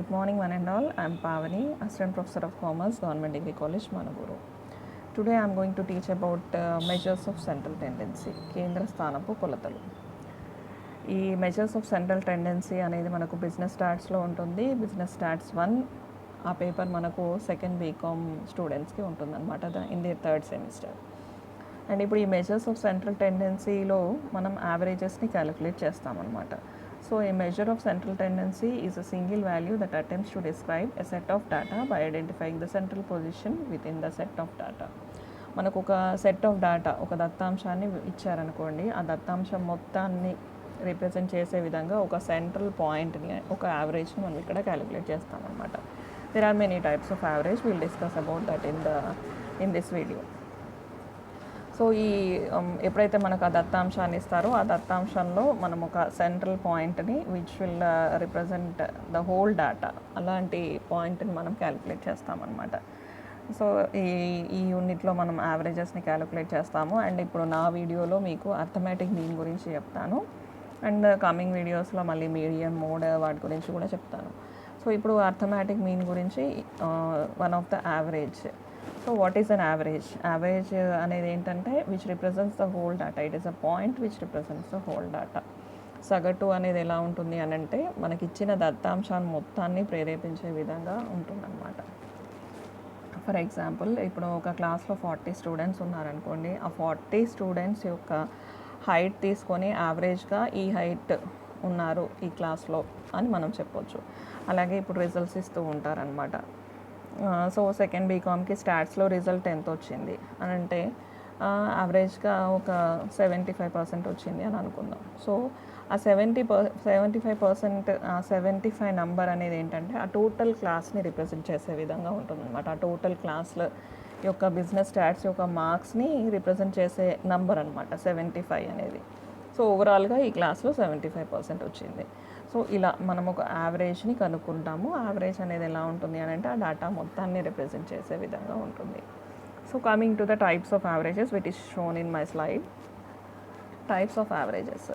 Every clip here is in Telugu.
Good morning, one and all. I am Pavani, Assistant Professor of Commerce, Government Degree College, Managuru. Today I am going to teach about measures of central tendency, కేంద్ర స్థానపు కొలతలు. ఈ మెజర్స్ ఆఫ్ సెంట్రల్ టెండెన్సీ అనేది మనకు బిజినెస్ స్టాట్స్లో ఉంటుంది. బిజినెస్ స్టాట్స్ 1 ఆ పేపర్ మనకు సెకండ్ బీకామ్ స్టూడెంట్స్కి ఉంటుందన్నమాట in the third semester. And ఇప్పుడు ఈ మెజర్స్ ఆఫ్ సెంట్రల్ టెండెన్సీలో మనం యావరేజెస్ని క్యాలిక్యులేట్ చేస్తామన్నమాట. So a measure of central tendency is a single value that attempts to describe a set of data by identifying the central position within the set of data. మనకు ఒక సెట్ ఆఫ్ డేటా, ఒక దత్తాంశాన్ని ఇచ్చారనుకోండి, ఆ దత్తాంశం మొత్తాన్ని రిప్రజెంట్ చేసే విధంగా ఒక సెంట్రల్ పాయింట్ని, ఒక యావరేజ్ని మనం ఇక్కడ క్యాలిక్యులేట్ చేస్తామన్నమాట. There are many types of average. Will discuss about that in this video. So ఈ ఎప్పుడైతే మనకు ఆ దత్తాంశాన్ని ఇస్తారో ఆ దత్తాంశంలో మనం ఒక సెంట్రల్ పాయింట్ని which will represent the whole data, అలాంటి పాయింట్ని మనం క్యాలిక్యులేట్ చేస్తామన్నమాట. సో ఈ యూనిట్లో మనం యావరేజెస్ని క్యాలిక్యులేట్ చేస్తాము. అండ్ ఇప్పుడు నా వీడియోలో మీకు అర్థమెటిక్ మీన్ గురించి చెప్తాను. అండ్ కమింగ్ వీడియోస్లో మళ్ళీ మీడియం, మోడ్ వాటి గురించి కూడా చెప్తాను. సో ఇప్పుడు అర్థమెటిక్ మీన్ గురించి one of the average. So what is an average? Average అనేది ఏంటంటే which represents the whole data. It is a point which represents the whole data. సగటు అనేది ఎలా ఉంటుంది అని అంటే మనకి ఇచ్చిన దత్తాంశాన్ని మొత్తాన్ని ప్రేరేపించే విధంగా ఉంటుందన్నమాట. ఫర్ ఎగ్జాంపుల్, ఇప్పుడు ఒక క్లాస్లో 40 స్టూడెంట్స్ ఉన్నారనుకోండి, ఆ 40 స్టూడెంట్స్ యొక్క హైట్ తీసుకొని యావరేజ్గా ఈ హైట్ ఉన్నారు ఈ క్లాస్లో అని మనం చెప్పొచ్చు. అలాగే ఇప్పుడు రిజల్ట్స్ ఇస్తూ ఉంటారనమాట. సో సెకండ్ బీకామ్కి స్టాట్స్లో రిజల్ట్ ఎంత వచ్చింది అని అంటే యావరేజ్గా ఒక 75% వచ్చింది అని అనుకుందాం. సో ఆ 75%, ఆ 75 నెంబర్ అనేది ఏంటంటే ఆ టోటల్ క్లాస్ని రిప్రజెంట్ చేసే విధంగా ఉంటుందన్నమాట. ఆ టోటల్ క్లాస్ల యొక్క బిజినెస్ స్టాట్స్ యొక్క మార్క్స్ని రిప్రజెంట్ చేసే నెంబర్ అనమాట 75 అనేది. సో ఓవరాల్గా ఈ క్లాస్లో 75% వచ్చింది. సో ఇలా మనం ఒక యావరేజ్ని కనుక్కుంటాము. యావరేజ్ అనేది ఎలా ఉంటుంది అని అంటే ఆ డేటా మొత్తాన్ని రిప్రజెంట్ చేసే విధంగా ఉంటుంది. So coming to the types of averages which is shown in my slide. Types of averages,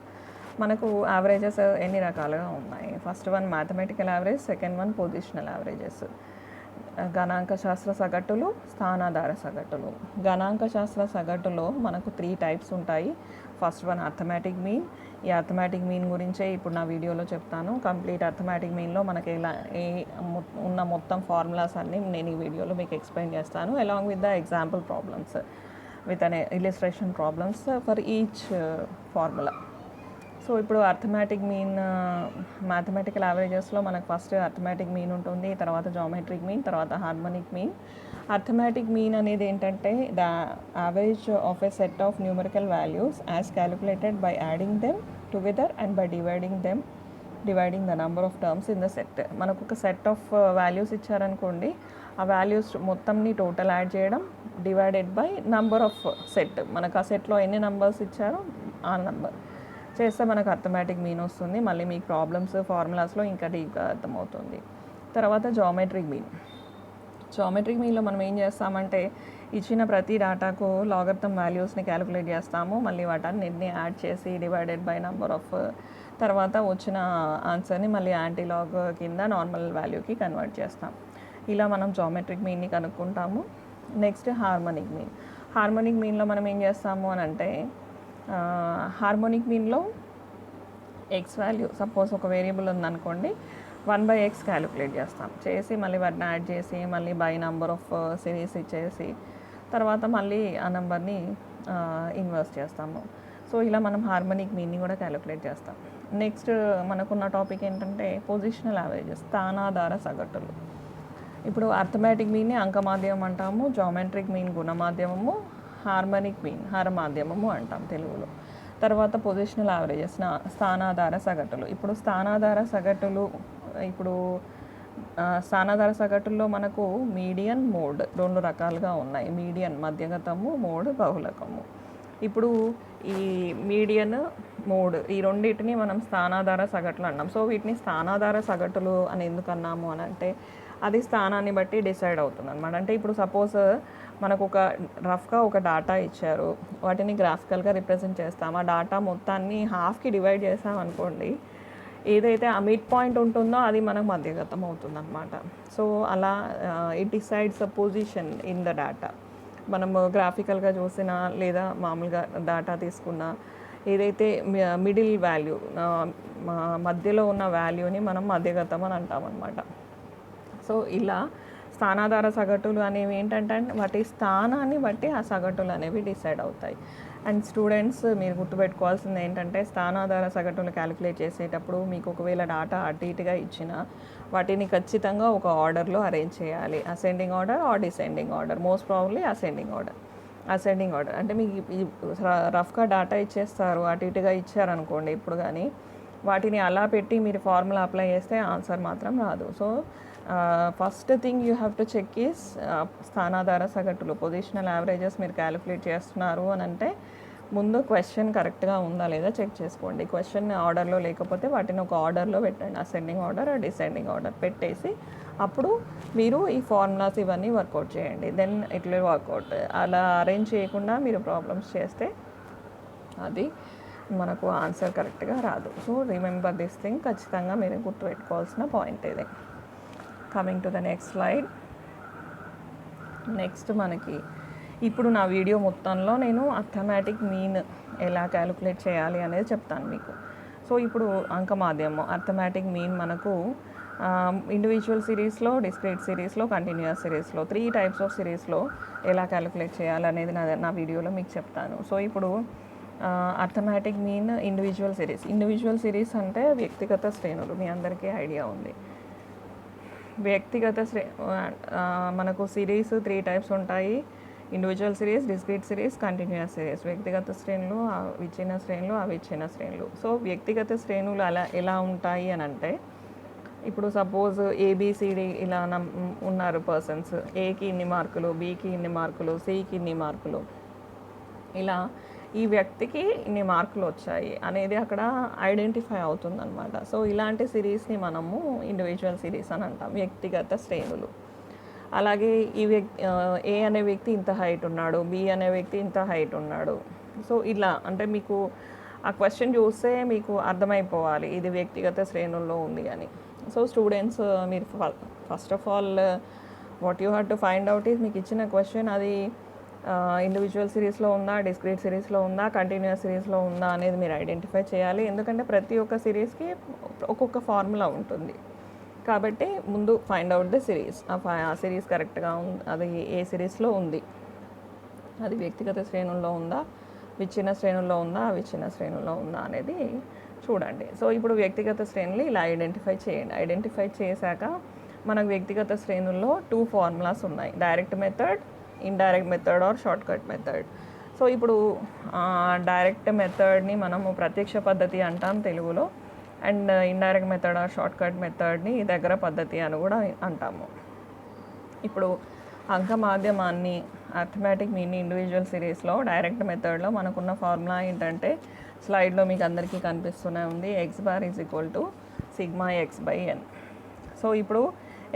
మనకు యావరేజెస్ ఎన్ని రకాలుగా ఉన్నాయి. First one mathematical average, second one positional averages. గణాంక శాస్త్ర సగటులు, స్థానాధార సగటులు. గణాంక శాస్త్ర సగటులో మనకు 3 టైప్స్ ఉంటాయి. First one arithmetic mean. ఈ అర్థమెటిక్ మీన్ గురించే ఇప్పుడు నా వీడియోలో చెప్తాను. కంప్లీట్ అర్థమెటిక్ మీన్లో మనకి ఉన్న మొత్తం ఫార్ములాస్ అన్నీ నేను ఈ వీడియోలో మీకు ఎక్స్ప్లెయిన్ చేస్తాను, along with the example problems with an illustration problems for each formula. So ఇప్పుడు అర్థమెటిక్ మీన్, మ్యాథమెటికల్ యావరేజెస్లో మనకు ఫస్ట్ అర్థమెటిక్ మీన్ ఉంటుంది, తర్వాత జామెట్రిక్ మీన్, తర్వాత హార్మోనిక్ మీన్. అర్థమెటిక్ మీన్ అనేది ఏంటంటే the average of a set of numerical values as calculated by adding them together and by dividing the number of terms in the set. మనకు ఒక సెట్ ఆఫ్ వాల్యూస్ ఇచ్చారనుకోండి, ఆ వాల్యూస్ మొత్తంని టోటల్ యాడ్ చేయడం divided by number of set. మనకు ఆ సెట్లో ఎన్ని నెంబర్స్ ఇచ్చారో ఆ నెంబర్ చేస్తే మనకు అర్థమెటిక్ మీన్ వస్తుంది. మళ్ళీ మీకు ప్రాబ్లమ్స్, ఫార్ములాస్లో ఇంకా డీప్గా అర్థమవుతుంది. తర్వాత జామెట్రిక్ మీన్. జామెట్రిక్ మీన్లో మనం ఏం చేస్తామంటే ఇచ్చిన ప్రతి డేటాకు లాగరిథం వాల్యూస్ని క్యాలిక్యులేట్ చేస్తాము. మళ్ళీ వాటన్నిటిని యాడ్ చేసి డివైడెడ్ బై నెంబర్ ఆఫ్, తర్వాత వచ్చిన ఆన్సర్ని మళ్ళీ యాంటీలాగ్ కింద నార్మల్ వాల్యూకి కన్వర్ట్ చేస్తాం. ఇలా మనం జామెట్రిక్ మీన్ని కనుక్కుంటాము. Next harmonic mean. హార్మోనిక్ మీన్లో మనం ఏం చేస్తాము అని అంటే హార్మోనిక్ మీన్లో ఎక్స్ వాల్యూ, సపోజ్ ఒక వేరియబుల్ ఉందనుకోండి, 1/x క్యాలిక్యులేట్ చేసి మళ్ళీ వాటిని యాడ్ చేసి మళ్ళీ బై నెంబర్ ఆఫ్ సిరీస్ ఇచ్చేసి తర్వాత మళ్ళీ ఆ నెంబర్ని ఇన్వర్స్ చేస్తాము. సో ఇలా మనం హార్మోనిక్ మీన్ని కూడా క్యాలిక్యులేట్ చేస్తాం. నెక్స్ట్ మనకున్న టాపిక్ ఏంటంటే పొజిషనల్ యావరేజెస్, స్థానాధార సగటులు. ఇప్పుడు అర్థమెటిక్ మీన్ని అంకమాధ్యమం అంటాము, జామెట్రిక్ మీన్ గుణమాధ్యమము, హార్మోనిక్ మీన్ హరమాధ్యమము అంటాం తెలుగులో. తర్వాత పొజిషనల్ యావరేజెస్, స్థానాధార సగటులు. ఇప్పుడు స్థానాధార సగటుల్లో మనకు మీడియన్, మోడ్ 2 రకాలుగా ఉన్నాయి. మీడియన్ మధ్యగతము, మోడ్ బహుళకము. ఇప్పుడు ఈ మీడియన్, మోడ్ ఈ రెండింటిని మనం స్థానాధార సగటులు అన్నాం. సో వీటిని స్థానాధార సగటులు అని ఎందుకు అన్నాము అని అంటే అది స్థానాన్ని బట్టి డిసైడ్ అవుతుంది అనమాట. అంటే ఇప్పుడు సపోజ్ మనకు ఒక రఫ్గా ఒక డాటా ఇచ్చారు, వాటిని గ్రాఫికల్గా రిప్రజెంట్ చేస్తాం. ఆ డాటా మొత్తాన్ని హాఫ్కి డివైడ్ చేసామనుకోండి, ఏదైతే ఆ మిడ్ పాయింట్ ఉంటుందో అది మనకు మధ్యగతం అవుతుందన్నమాట. సో అలా it decides the position in the data. మనము గ్రాఫికల్గా చూసినా లేదా మామూలుగా డేటా తీసుకున్నా ఏదైతే మిడిల్ వాల్యూ మధ్యలో ఉన్న వాల్యూని మనం మధ్యగతం అని అంటామన్నమాట. సో ఇలా స్థానాధార సగటులు అనేవి ఏంటంటే వాటి స్థానాన్ని బట్టి ఆ సగటులు అనేవి డిసైడ్ అవుతాయి. అండ్ స్టూడెంట్స్ మీరు గుర్తుపెట్టుకోవాల్సింది ఏంటంటే స్థానాధార సగటులు క్యాలిక్యులేట్ చేసేటప్పుడు మీకు ఒకవేళ డాటా అటు ఇటుగా ఇచ్చినా వాటిని ఖచ్చితంగా ఒక ఆర్డర్లో అరేంజ్ చేయాలి. Ascending order or descending order, most probably ascending order. అంటే మీకు రఫ్గా డాటా ఇచ్చేస్తారు, అటు ఇటుగా ఇచ్చారనుకోండి ఇప్పుడు, కానీ వాటిని అలా పెట్టి మీరు ఫార్ములా అప్లై చేస్తే ఆన్సర్ మాత్రం రాదు. So first thing you have to check is స్థానాధార సగటులు, పొజిషనల్ యావరేజెస్ మీరు క్యాలిక్యులేట్ చేస్తున్నారు అని అంటే ముందు క్వశ్చన్ కరెక్ట్గా ఉందా లేదా చెక్ చేసుకోండి. క్వశ్చన్ ఆర్డర్లో లేకపోతే వాటిని ఒక ఆర్డర్లో పెట్టండి, అసెండింగ్ ఆర్డర్ డిసెండింగ్ ఆర్డర్ పెట్టేసి అప్పుడు మీరు ఈ ఫార్ములాస్ ఇవన్నీ వర్కౌట్ చేయండి. Then it will work out. అలా అరేంజ్ చేయకుండా మీరు ప్రాబ్లమ్స్ చేస్తే అది మనకు ఆన్సర్ కరెక్ట్గా రాదు. సో రిమెంబర్ దిస్ థింగ్, ఖచ్చితంగా మీరు గుర్తుపెట్టుకోవాల్సిన పాయింట్ ఇది. Coming to the next slide. Next మనకి ఇప్పుడు నా వీడియో మొత్తంలో నేను అర్థమెటిక్ మీన్ ఎలా క్యాలిక్యులేట్ చేయాలి అనేది చెప్తాను మీకు. సో ఇప్పుడు అంకమాధ్యమం అర్థమెటిక్ మీన్ మనకు ఇండివిజువల్ సిరీస్లో, డిస్క్రీట్ సిరీస్లో, కంటిన్యూస్ సిరీస్లో 3 టైప్స్ ఆఫ్ సిరీస్లో ఎలా క్యాలిక్యులేట్ చేయాలనేది నా వీడియోలో మీకు చెప్తాను. సో ఇప్పుడు అర్థమెటిక్ మీన్ ఇండివిజువల్ సిరీస్ అంటే వ్యక్తిగత శ్రేణులు, మీ అందరికీ ఐడియా ఉంది. వ్యక్తిగత మనకు సిరీస్ 3 టైప్స్ ఉంటాయి: individual series, discrete series, continuous series. వ్యక్తిగత శ్రేణులు, విచ్ఛిన్న శ్రేణులు, అవిచ్ఛిన్న శ్రేణులు. సో వ్యక్తిగత శ్రేణులు ఎలా ఉంటాయి అని అంటే, ఇప్పుడు సపోజ్ ఏబిసిడి ఇలా ఉన్నారు పర్సన్స్, ఏకి ఇన్ని మార్కులు, బికి ఇన్ని మార్కులు, సికి ఇన్ని మార్కులు, ఇలా ఈ వ్యక్తికి ఇన్ని మార్కులు వచ్చాయి అనేది అక్కడ ఐడెంటిఫై అవుతుందన్నమాట. సో ఇలాంటి సిరీస్ని మనము ఇండివిజువల్ సిరీస్ అని అంటాం, వ్యక్తిగత శ్రేణులు. అలాగే ఈ ఏ అనే వ్యక్తి ఇంత హైట్ ఉన్నాడు, బి అనే వ్యక్తి ఇంత హైట్ ఉన్నాడు. సో ఇలా అంటే మీకు ఆ క్వశ్చన్ చూస్తే మీకు అర్థమైపోవాలి ఇది వ్యక్తిగత శ్రేణుల్లో ఉంది అని. సో స్టూడెంట్స్ మీరు first of all what you have to find out is, మీకు ఇచ్చిన క్వశ్చన్ అది ఇండివిజువల్ సిరీస్లో ఉందా, డిస్క్రీట్ సిరీస్లో ఉందా, కంటిన్యూస్ సిరీస్లో ఉందా అనేది మీరు ఐడెంటిఫై చేయాలి. ఎందుకంటే ప్రతి ఒక్క సిరీస్కి ఒక్కొక్క ఫార్ములా ఉంటుంది కాబట్టి ముందు ఫైండ్ అవుట్ ద సిరీస్. ఆ సిరీస్ కరెక్ట్గా ఉంది, అది ఏ సిరీస్లో ఉంది, అది వ్యక్తిగత శ్రేణుల్లో ఉందా, విచ్ఛిన్న శ్రేణుల్లో ఉందా, అవిచ్ఛిన్న శ్రేణుల్లో ఉందా అనేది చూడండి. సో ఇప్పుడు వ్యక్తిగత శ్రేణులు ఇలా ఐడెంటిఫై చేయండి. ఐడెంటిఫై చేశాక మనకు వ్యక్తిగత శ్రేణుల్లో 2 ఫార్ములాస్ ఉన్నాయి: direct method, indirect method or shortcut method. So ఇప్పుడు డైరెక్ట్ మెథడ్ని మనము ప్రత్యక్ష పద్ధతి అంటాం తెలుగులో, and indirect method or shortcut మెథడ్ని దగ్గర పద్ధతి అని కూడా అంటాము. ఇప్పుడు అంక మాధ్యమాన్ని అర్థమెటిక్ మీన్ ఇండివిజువల్ సిరీస్లో డైరెక్ట్ మెథడ్లో మనకున్న ఫార్ములా ఏంటంటే స్లైడ్లో మీకు అందరికీ కనిపిస్తూనే ఉంది, x bar is equal to sigma x by n. So ఇప్పుడు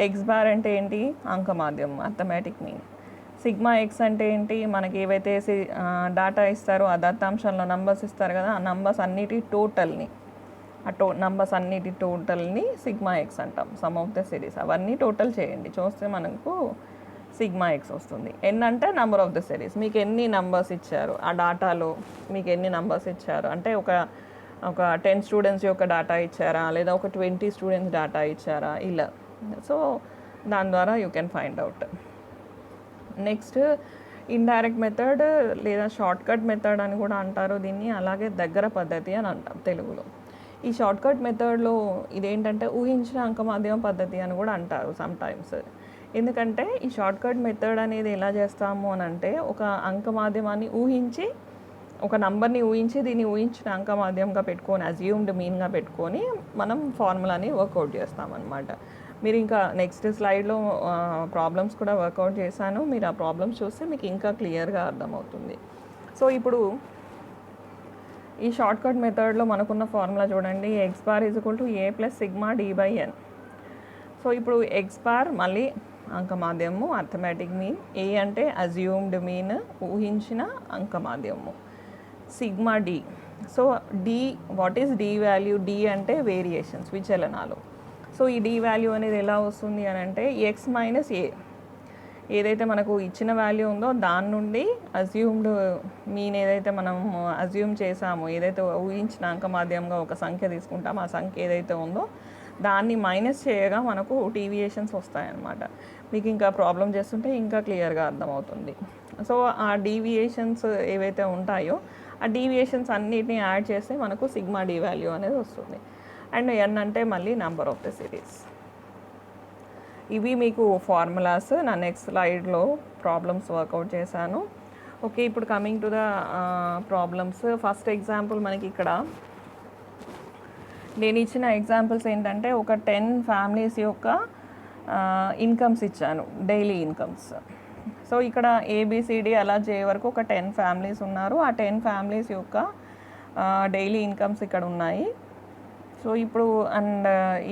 ఎక్స్ బార్ అంటే ఏంటి, అంక మాధ్యమం అర్థమెటిక్ మీన్. సిగ్మా ఎక్స్ అంటే ఏంటి, మనకి ఏవైతే డాటా ఇస్తారో ఆ దత్తాంశంలో నంబర్స్ ఇస్తారు కదా, ఆ నంబర్స్ అన్నిటి టోటల్ని, నంబర్స్ అన్నిటి టోటల్ని సిగ్మా ఎక్స్ అంటాం. సమ్ ఆఫ్ ద సిరీస్ అవన్నీ టోటల్ చేయండి, చూస్తే మనకు సిగ్మా ఎక్స్ వస్తుంది. ఎన్ అంటే నెంబర్ ఆఫ్ ద సిరీస్, మీకు ఎన్ని నంబర్స్ ఇచ్చారు ఆ డాటాలో, మీకు ఎన్ని నంబర్స్ ఇచ్చారు అంటే ఒక 10 స్టూడెంట్స్ యొక్క డాటా ఇచ్చారా, లేదా ఒక 20 స్టూడెంట్స్ డాటా ఇచ్చారా, ఇలా. సో దాని ద్వారా you can find out. Next indirect method లేదా షార్ట్ కట్ మెథడ్ అని కూడా అంటారు దీన్ని, అలాగే దగ్గర పద్ధతి అని అంటాం తెలుగులో. ఈ షార్ట్ కట్ మెథడ్లో ఇదేంటంటే ఊహించిన అంకమాధ్యమ పద్ధతి అని కూడా అంటారు సమ్టైమ్స్. ఎందుకంటే ఈ షార్ట్ కట్ మెథడ్ అనేది ఎలా చేస్తాము అని అంటే, ఒక అంకమాధ్యమాన్ని ఊహించి, ఒక నంబర్ని ఊహించి దీన్ని ఊహించిన అంకమాధ్యమంగా పెట్టుకొని, అజ్యూమ్డ్ మీన్గా పెట్టుకొని మనం ఫార్ములాని వర్కౌట్ చేస్తామన్నమాట. మీరు ఇంకా నెక్స్ట్ స్లైడ్లో ప్రాబ్లమ్స్ కూడా వర్కౌట్ చేశాను, మీరు ఆ ప్రాబ్లమ్స్ చూస్తే మీకు ఇంకా క్లియర్గా అర్థమవుతుంది. సో ఇప్పుడు ఈ షార్ట్ కట్ మెథడ్లో మనకున్న ఫార్ములా చూడండి, x bar is equal to a plus sigma d by n. So ఇప్పుడు ఎక్స్ బార్ మళ్ళీ అంకమాధ్యము అర్థమెటిక్ మీన్, ఏ అంటే అజ్యూమ్డ్ మీన్ ఊహించిన అంకమాధ్యము, sigma d so what is d value? D అంటే వేరియేషన్స్, విచలనాలు. సో ఈ డి వాల్యూ అనేది ఎలా వస్తుంది అని అంటే ఎక్స్ మైనస్ ఏ, ఏదైతే మనకు ఇచ్చిన వాల్యూ ఉందో దాని నుండి అజ్యూమ్డ్ మీన్ ఏదైతే మనం అజ్యూమ్ చేసామో, ఏదైతే ఊహించిన అంకమాధ్యంగా ఒక సంఖ్య తీసుకుంటామో ఆ సంఖ్య ఏదైతే ఉందో దాన్ని మైనస్ చేయగా మనకు డీవియేషన్స్ వస్తాయన్నమాట. మీకు ఇంకా ప్రాబ్లం చేస్తుంటే ఇంకా క్లియర్గా అర్థమవుతుంది. సో ఆ డీవియేషన్స్ ఏవైతే ఉంటాయో ఆ డీవియేషన్స్ అన్నిటిని యాడ్ చేస్తే మనకు సిగ్మా డి వాల్యూ అనేది వస్తుంది. అండ్ ఎన్ అంటే మళ్ళీ నెంబర్ ఆఫ్ ద సిరీస్. ఇవి మీకు ఫార్ములాస్. నా నెక్స్ట్ స్లైడ్లో ప్రాబ్లమ్స్ వర్కౌట్ చేశాను. ఓకే, ఇప్పుడు coming to the problems. First example మనకి ఇక్కడ నేను ఇచ్చిన ఎగ్జాంపుల్స్ ఏంటంటే ఒక 10 ఫ్యామిలీస్ యొక్క ఇన్కమ్స్ ఇచ్చాను, డైలీ ఇన్కమ్స్. సో ఇక్కడ ఏబిసిడి అలా చేయ వరకు ఒక 10 ఫ్యామిలీస్ ఉన్నారు. ఆ 10 ఫ్యామిలీస్ యొక్క డైలీ ఇన్కమ్స్ ఇక్కడ ఉన్నాయి. సో ఇప్పుడు అండ్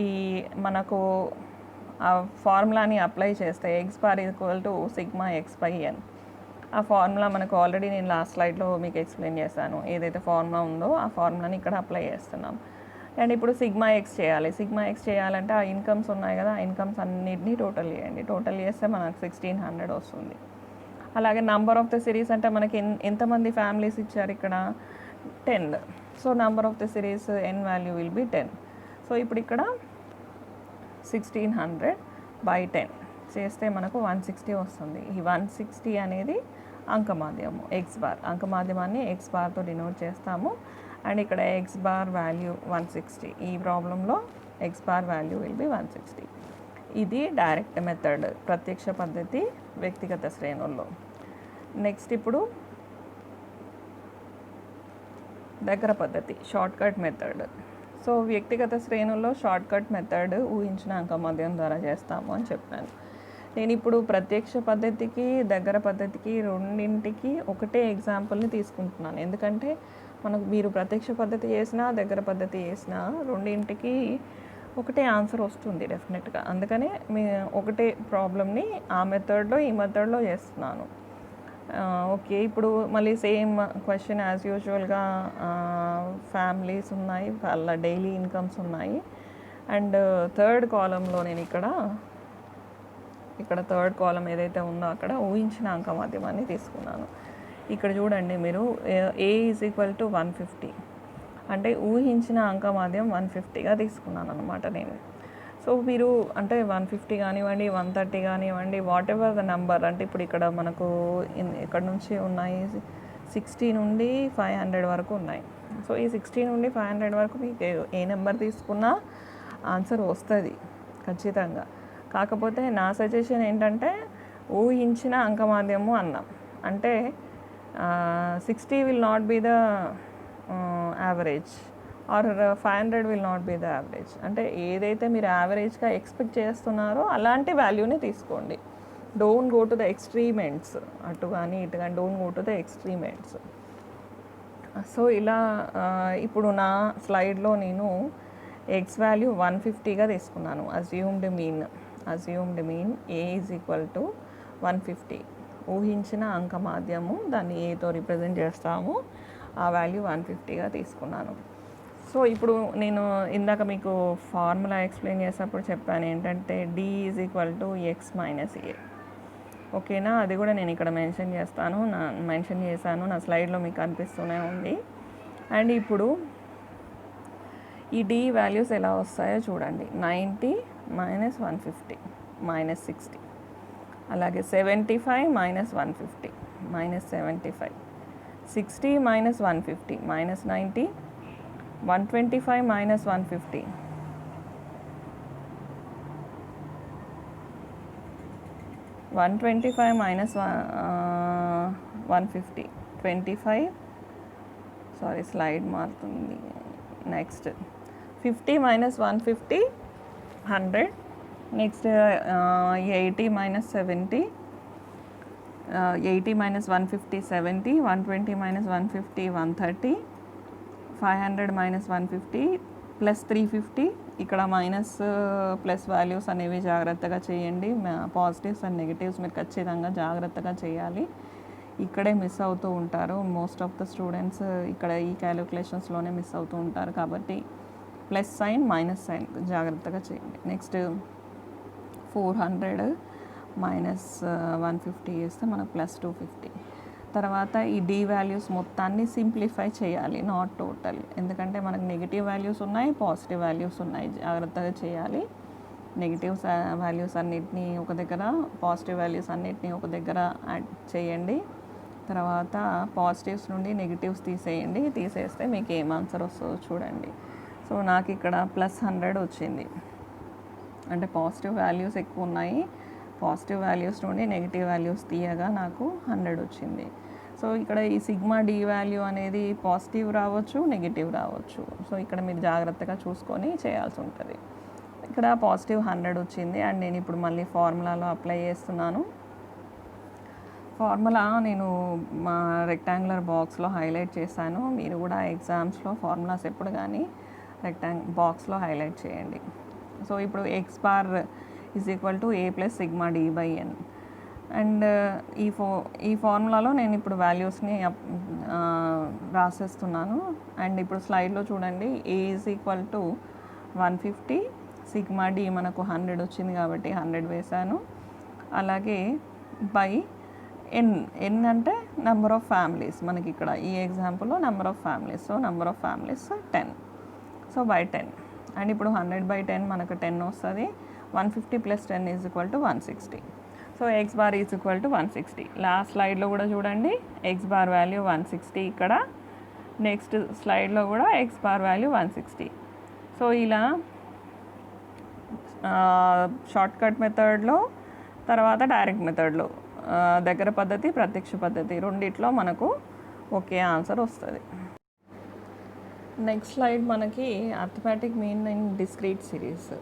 ఈ మనకు ఆ ఫార్ములాని అప్లై చేస్తే x bar equal to sigma x by n. ఆ ఫార్ములా మనకు ఆల్రెడీ నేను లాస్ట్ స్లైడ్లో మీకు ఎక్స్ప్లెయిన్ చేశాను. ఏదైతే ఫార్ములా ఉందో ఆ ఫార్ములాని ఇక్కడ అప్లై చేస్తున్నాం. అండ్ ఇప్పుడు సిగ్మా ఎక్స్ చేయాలి. సిగ్మా ఎక్స్ చేయాలంటే ఆ ఇన్కమ్స్ ఉన్నాయి కదా, ఆ ఇన్కమ్స్ అన్నిటినీ టోటల్ చేయండి. టోటల్ చేస్తే మనకు 1600 వస్తుంది. అలాగే నంబర్ ఆఫ్ ద సిరీస్ అంటే మనకి ఎంతమంది ఫ్యామిలీస్ ఇచ్చారు ఇక్కడ? 10. So number of the series n value will be 10. So ఇప్పుడు ఇక్కడ 1600 బై 10 చేస్తే మనకు 160 వస్తుంది. ఈ 160 అనేది అంకమాధ్యము ఎక్స్ బార్. అంకమాధ్యమాన్ని ఎక్స్ బార్తో డినోట్ చేస్తాము. అండ్ ఇక్కడ ఎక్స్ బార్ వాల్యూ 160. ఈ ప్రాబ్లంలో X bar value will B 160. ఇది డైరెక్ట్ మెథడ్, ప్రత్యక్ష పద్ధతి వ్యక్తిగత శ్రేణుల్లో. నెక్స్ట్ ఇప్పుడు దగ్గర పద్ధతి, షార్ట్ కట్ మెథడ్. సో వ్యక్తిగత శ్రేణుల్లో షార్ట్ కట్ మెథడ్ ఊహించిన అంకమద్యం ద్వారా చేస్తాము అని చెప్పాను. నేను ఇప్పుడు ప్రత్యక్ష పద్ధతికి దగ్గర పద్ధతికి రెండింటికి ఒకటే ఎగ్జాంపుల్ని తీసుకుంటున్నాను. ఎందుకంటే మనకు మీరు ప్రత్యక్ష పద్ధతి చేసినా దగ్గర పద్ధతి చేసినా రెండింటికి ఒకటే ఆన్సర్ వస్తుంది డెఫినెట్గా. అందుకనే ఒకటే ప్రాబ్లమ్ని ఆ మెథడ్లో ఈ మెథడ్లో చేస్తున్నాను. ఓకే, ఇప్పుడు మళ్ళీ సేమ్ క్వశ్చన్ యాజ్ యూజువల్గా ఫ్యామిలీస్ ఉన్నాయి, వాళ్ళ డైలీ ఇన్కమ్స్ ఉన్నాయి. అండ్ థర్డ్ కాలంలో నేను ఇక్కడ థర్డ్ కాలం ఏదైతే ఉందో అక్కడ ఊహించిన అంకమాధ్యమాన్ని తీసుకున్నాను. ఇక్కడ చూడండి మీరు, ఏ ఈజ్ ఈక్వల్ టు 150 అంటే ఊహించిన అంకమాధ్యం 150గా తీసుకున్నాను అనమాట నేను. సో మీరు అంటే 150 కానివ్వండి, 130 కానివ్వండి, వాట్ ఎవర్ ద నెంబర్. అంటే ఇప్పుడు ఇక్కడ మనకు ఇక్కడ నుంచి ఉన్నాయి 60 నుండి 500 వరకు ఉన్నాయి. సో ఈ 60 నుండి 500 వరకు మీకు ఏ నెంబర్ తీసుకున్నా ఆన్సర్ వస్తుంది ఖచ్చితంగా. కాకపోతే నా సజెషన్ ఏంటంటే ఊహించిన అంకమాధ్యము అన్నాం అంటే 60 will not be the average are 500 will not be the average. అంటే ఏదైతే మీరు యావరేజ్గా ఎక్స్పెక్ట్ చేస్తున్నారో అలాంటి వాల్యూని తీసుకోండి. Don't go to the extreme ends, అటు కానీ ఇటు కానీ don't go to the extreme ends. So ఇలా ఇప్పుడు నా స్లైడ్లో నేను ఎక్స్ వాల్యూ 150గా తీసుకున్నాను. Assumed mean A is equal to 150. ఊహించిన అంకమాధ్యము, దాన్ని ఏతో రిప్రజెంట్ చేస్తాము, ఆ వాల్యూ 150గా తీసుకున్నాను. సో ఇప్పుడు నేను ఇందాక మీకు ఫార్ములా ఎక్స్ప్లెయిన్ చేసేటప్పుడు చెప్పాను ఏంటంటే d is equal to x minus a. ఓకేనా, అది కూడా నేను ఇక్కడ మెన్షన్ చేశాను, నా స్లైడ్లో మీకు కనిపిస్తూనే ఉంది. అండ్ ఇప్పుడు ఈ డి వాల్యూస్ ఎలా వస్తాయో చూడండి. 90 మైనస్ 150 మైనస్ 60, అలాగే 75 minus 150 minus 75, 60 minus 150 minus 90, 125 minus 150, 125 minus 150, 25, sorry slide మారుతుంది. Next 50 minus 150, 100. Next 80 minus 70, 80 minus 150, 70, 120 minus 150, 130, 500 minus 150 plus 350. ఇక్కడ మైనస్ ప్లస్ వాల్యూస్ అనేవి జాగ్రత్తగా చేయండి. పాజిటివ్స్ అండ్ నెగిటివ్స్ మీరు ఖచ్చితంగా జాగ్రత్తగా చేయాలి. ఇక్కడే మిస్ అవుతూ ఉంటారు. మోస్ట్ ఆఫ్ ద స్టూడెంట్స్ ఇక్కడ ఈ క్యాలిక్యులేషన్స్లోనే మిస్ అవుతూ ఉంటారు. కాబట్టి ప్లస్ సైన్ మైనస్ సైన్ జాగ్రత్తగా చేయండి. నెక్స్ట్ 400 మైనస్ 150 వేస్తే మనకు ప్లస్ 250. తర్వాత ఈ డి వాల్యూస్ మొత్తాన్ని సింప్లిఫై చేయాలి, నాట్ టోటల్. ఎందుకంటే మనకు నెగిటివ్ వాల్యూస్ ఉన్నాయి, పాజిటివ్ వాల్యూస్ ఉన్నాయి. జాగ్రత్తగా చేయాలి. నెగిటివ్ వాల్యూస్ అన్నిటినీ ఒక దగ్గర, పాజిటివ్ వాల్యూస్ అన్నిటినీ ఒక దగ్గర యాడ్ చేయండి. తర్వాత పాజిటివ్స్ నుండి నెగిటివ్స్ తీసేయండి. తీసేస్తే మీకు ఏం ఆన్సర్ వస్తుందో చూడండి. సో నాకు ఇక్కడ ప్లస్ 100 వచ్చింది. అంటే పాజిటివ్ వాల్యూస్ ఎక్కువ ఉన్నాయి. పాజిటివ్ వాల్యూస్ నుండి నెగిటివ్ వాల్యూస్ తీయగా నాకు 100 వచ్చింది. సో ఇక్కడ ఈ సిగ్మా డి వాల్యూ అనేది పాజిటివ్ రావచ్చు, నెగిటివ్ రావచ్చు. సో ఇక్కడ మీరు జాగ్రత్తగా చూసుకొని చేయాల్సి ఉంటుంది. ఇక్కడ పాజిటివ్ 100 వచ్చింది. అండ్ నేను ఇప్పుడు మళ్ళీ ఫార్ములాలో అప్లై చేస్తున్నాను. ఫార్ములా నేను మా రెక్టాంగులర్ బాక్స్లో హైలైట్ చేశాను. మీరు కూడా ఎగ్జామ్స్లో ఫార్ములాస్ ఎప్పుడు కానీ బాక్స్లో హైలైట్ చేయండి. సో ఇప్పుడు x bar is equal to a plus sigma d by n. And ఈ ఫార్ములాలో నేను ఇప్పుడు వాల్యూస్ని రాసేస్తున్నాను. అండ్ ఇప్పుడు స్లైడ్లో చూడండి, a is equal to 150, sigma d మనకు 100 వచ్చింది కాబట్టి 100 వేశాను. అలాగే బై ఎన్ అంటే నెంబర్ ఆఫ్ ఫ్యామిలీస్. మనకి ఇక్కడ ఈ ఎగ్జాంపుల్లో number of families. So number of families 10. So by 10. And ఇప్పుడు 100/10 మనకు 10 వస్తుంది. 150 + 10 is equal to 160. So x bar is equal to 160. Last స్లైడ్లో కూడా చూడండి, ఎక్స్ బార్ వాల్యూ 160 ఇక్కడ. నెక్స్ట్ స్లైడ్లో కూడా ఎక్స్ బార్ వాల్యూ 160. సో ఇలా షార్ట్కట్ మెథడ్లో, తర్వాత డైరెక్ట్ మెథడ్లో, దగ్గర పద్ధతి, ప్రత్యక్ష పద్ధతి రెండిట్లో మనకు ఒకే ఆన్సర్ వస్తుంది. నెక్స్ట్ స్లైడ్ మనకి arithmetic mean in discrete series.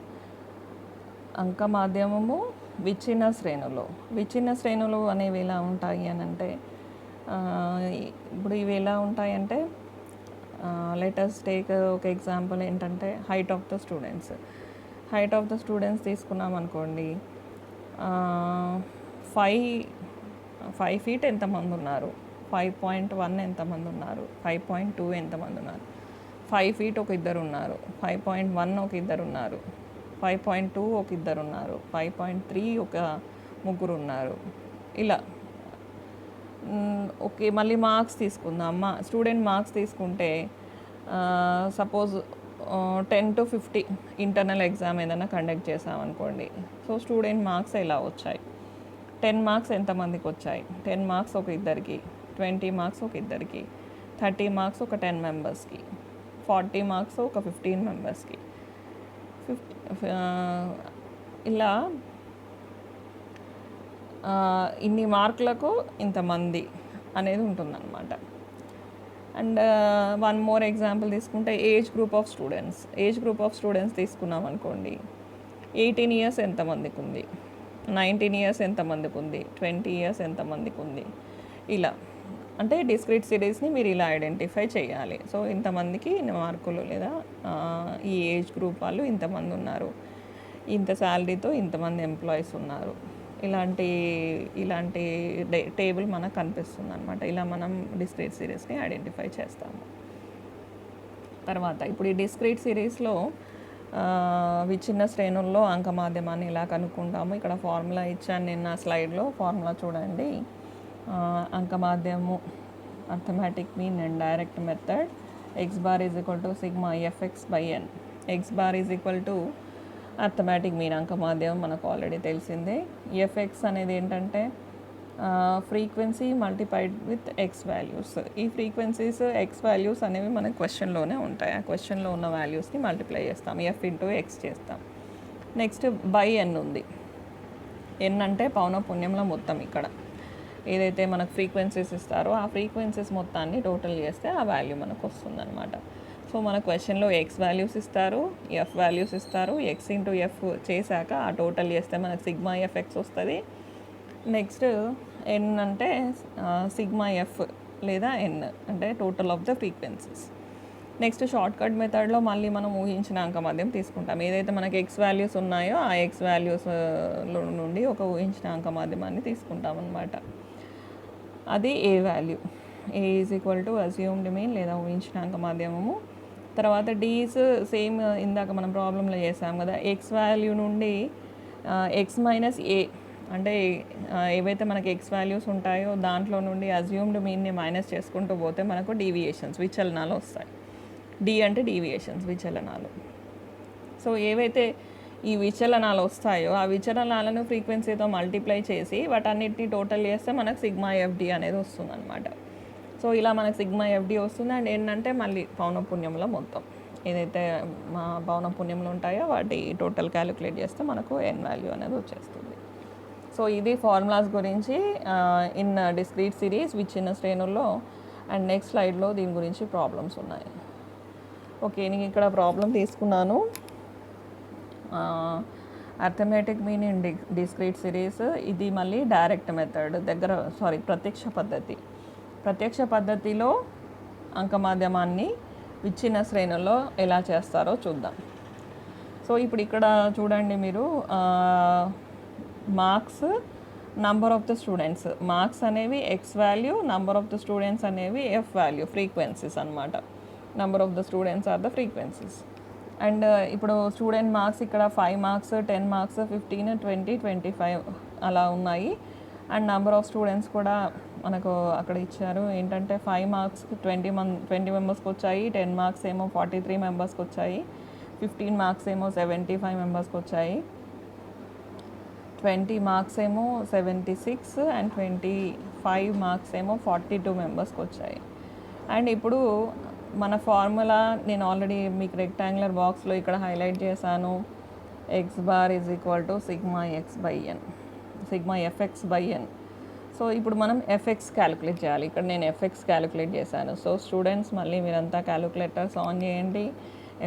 అంక మాధ్యమము విచ్ఛిన్న శ్రేణులు. విచ్ఛిన్న శ్రేణులు అనేవి ఎలా ఉంటాయి అని అంటే, ఇప్పుడు ఇవి ఎలా ఉంటాయంటే, లెటర్స్ టేక్ ఒక ఎగ్జాంపుల్ ఏంటంటే height of the students. Height of the students తీసుకున్నాం అనుకోండి, 5 feet ఎంతమంది ఉన్నారు, 5.1 ఎంతమంది ఉన్నారు, 5.2 ఎంతమంది ఉన్నారు, 5 feet ఒక ఇద్దరు ఉన్నారు, 5.1 ఒక ఇద్దరు ఉన్నారు, 5.2 ఒక ఇద్దరు ఉన్నారు, 5.3 ఒక ముగ్గురు ఉన్నారు. ఇలా ఓకే. మళ్ళీ మార్క్స్ తీసుకుందాం. స్టూడెంట్ మార్క్స్ తీసుకుంటే సపోజ్ 10 to 50 ఇంటర్నల్ ఎగ్జామ్ ఏదైనా కండక్ట్ చేసామనుకోండి. సో స్టూడెంట్ మార్క్స్ ఎలా వచ్చాయి, 10 మార్క్స్ ఎంతమందికి వచ్చాయి, 10 మార్క్స్ ఒక ఇద్దరికి, 20 మార్క్స్ ఒక ఇద్దరికి, 30 మార్క్స్ ఒక 10 మెంబర్స్కి, 40 మార్క్స్ ఒక 15 మెంబర్స్కి, ఇలా ఇన్ని మార్కులకు ఇంతమంది అనేది ఉంటుందన్నమాట. అండ్ వన్ మోర్ ఎగ్జాంపుల్ తీసుకుంటే ఏజ్ గ్రూప్ ఆఫ్ స్టూడెంట్స్ తీసుకున్నాం అనుకోండి. 18 years ఎంతమందికి ఉంది, 19 years ఎంతమందికి ఉంది, 20 years ఎంతమందికి ఉంది. ఇలా అంటే డిస్క్రీట్ సిరీస్ని మీరు ఇలా ఐడెంటిఫై చేయాలి. సో ఇంతమందికి మార్కులు, లేదా ఈ ఏజ్ గ్రూప్ వాళ్ళు ఇంతమంది ఉన్నారు, ఇంత శాలరీతో ఇంతమంది ఎంప్లాయీస్ ఉన్నారు, ఇలాంటి టేబుల్ మనకు కనిపిస్తుంది అనమాట. ఇలా మనం డిస్క్రీట్ సిరీస్ని ఐడెంటిఫై చేస్తాము. తర్వాత ఇప్పుడు ఈ డిస్క్రీట్ సిరీస్లో విచ్ఛిన్న శ్రేణుల్లో అంక మాధ్యమాన్ని ఇలా కనుక్కుంటాము. ఇక్కడ ఫార్ములా ఇచ్చాను నేను నా స్లైడ్లో. ఫార్ములా చూడండి. అంక మాధ్యము arithmetic mean and direct method. X bar is equal to sigma FX by n. X bar is equal to arithmetic mean అంక మాధ్యమం మనకు ఆల్రెడీ తెలిసిందే. ఎఫ్ఎక్స్ అనేది ఏంటంటే frequency multiplied with x values. ఈ ఫ్రీక్వెన్సీస్ ఎక్స్ వాల్యూస్ అనేవి మనకు క్వశ్చన్లోనే ఉంటాయి. ఆ క్వశ్చన్లో ఉన్న వాల్యూస్ని మల్టిప్లై చేస్తాం, ఎఫ్ ఇంటూ ఎక్స్ చేస్తాం. నెక్స్ట్ బై ఎన్ ఉంది. ఎన్ అంటే పౌనఃపున్యంలో మొత్తం. ఇక్కడ ఏదైతే మనకు ఫ్రీక్వెన్సీస్ ఇస్తారో ఆ ఫ్రీక్వెన్సీస్ మొత్తాన్ని టోటల్ చేస్తే ఆ వాల్యూ మనకు వస్తుందన్నమాట. సో మన క్వశ్చన్లో ఎక్స్ వాల్యూస్ ఇస్తారు, ఎఫ్ వాల్యూస్ ఇస్తారు. ఎక్స్ ఇంటూ ఎఫ్ చేశాక ఆ టోటల్ చేస్తే మనకు సిగ్మా ఎఫ్ఎక్స్ వస్తుంది. నెక్స్ట్ ఎన్ అంటే సిగ్మా ఎఫ్ లేదా ఎన్ అంటే total of the frequencies. Next shortcut మెథడ్లో మళ్ళీ మనం ఊహించిన అంక మాధ్యమం తీసుకుంటాం. ఏదైతే మనకి ఎక్స్ వాల్యూస్ ఉన్నాయో ఆ ఎక్స్ వాల్యూస్లో నుండి ఒక ఊహించిన అంక మాధ్యమాన్ని తీసుకుంటాం అన్నమాట. అది a value. A is equal to assumed mean లేదా ఊహించిన అంక మాధ్యమము. తర్వాత డీస్ సేమ్ ఇందాక మనం ప్రాబ్లంలో చేసాం కదా, ఎక్స్ వాల్యూ నుండి ఎక్స్ మైనస్ ఏ అంటే ఏవైతే మనకి ఎక్స్ వాల్యూస్ ఉంటాయో దాంట్లో నుండి అజ్యూమ్డ్ మీన్ని మైనస్ చేసుకుంటూ పోతే మనకు డీవియేషన్స్ విచలనాలు వస్తాయి. డి అంటే డీవియేషన్స్ విచలనాలు. సో ఏవైతే ఈ విచలనాలు వస్తాయో ఆ విచలనాలను ఫ్రీక్వెన్సీతో మల్టిప్లై చేసి వాటన్నిటిని టోటల్ చేస్తే మనకు సిగ్మా ఎఫ్డి అనేది వస్తుంది అనమాట. సో ఇలా మనకు సిగ్మా ఎఫ్డి వస్తుంది. అండ్ ఏంటంటే మళ్ళీ పౌనఃపున్యంలో మొత్తం ఏదైతే మా పౌనఃపున్యంలో ఉంటాయో వాటి టోటల్ క్యాలిక్యులేట్ చేస్తే మనకు ఎన్ వాల్యూ అనేది వచ్చేస్తుంది. సో ఇది ఫార్ములాస్ గురించి ఇన్ డిస్క్రీట్ సిరీస్ విచ్చిన శ్రేణుల్లో. అండ్ నెక్స్ట్ స్లైడ్లో దీని గురించి ప్రాబ్లమ్స్ ఉన్నాయి. ఓకే, నేను ఇక్కడ ప్రాబ్లం తీసుకున్నాను. Arithmetic mean in discrete series. ఇది మళ్ళీ డైరెక్ట్ మెథడ్ ప్రత్యక్ష పద్ధతి. ప్రత్యక్ష పద్ధతిలో అంకమాధ్యమాన్ని విచ్ఛిన్న శ్రేణుల్లో ఎలా చేస్తారో చూద్దాం. సో ఇప్పుడు ఇక్కడ చూడండి మీరు, marks, number of the students. Marks అనేవి x value, number of the students అనేవి ఎఫ్ వాల్యూ, ఫ్రీక్వెన్సీస్ అనమాట. Number of the students are the frequencies. And ఇప్పుడు స్టూడెంట్ మార్క్స్ ఇక్కడ 5 మార్క్స్, 10 మార్క్స్, 15, 20, 25 అలా ఉన్నాయి. అండ్ నంబర్ ఆఫ్ స్టూడెంట్స్ కూడా మనకు అక్కడ ఇచ్చారు. ఏంటంటే 5 మార్క్స్కి 20 మెంబర్స్కి వచ్చాయి, 10 మార్క్స్ ఏమో 43 మెంబర్స్కి వచ్చాయి, 15 మార్క్స్ ఏమో 75 మెంబర్స్కి వచ్చాయి, 20 మార్క్స్ ఏమో 76 అండ్ 25 మార్క్స్ ఏమో 42 మెంబర్స్కి వచ్చాయి. అండ్ ఇప్పుడు మన ఫార్ములా నేను ఆల్రెడీ మీకు రెక్టాంగులర్ బాక్స్లో ఇక్కడ హైలైట్ చేశాను. X bar is equal to sigma x by n, sigma FX by n. So ఇప్పుడు మనం ఎఫ్ఎక్స్ క్యాలిక్యులేట్ చేయాలి. ఇక్కడ నేను ఎఫ్ఎక్స్ క్యాలిక్యులేట్ చేశాను. సో స్టూడెంట్స్ మళ్ళీ మీరంతా క్యాలిక్యులేటర్స్ ఆన్ చేయండి,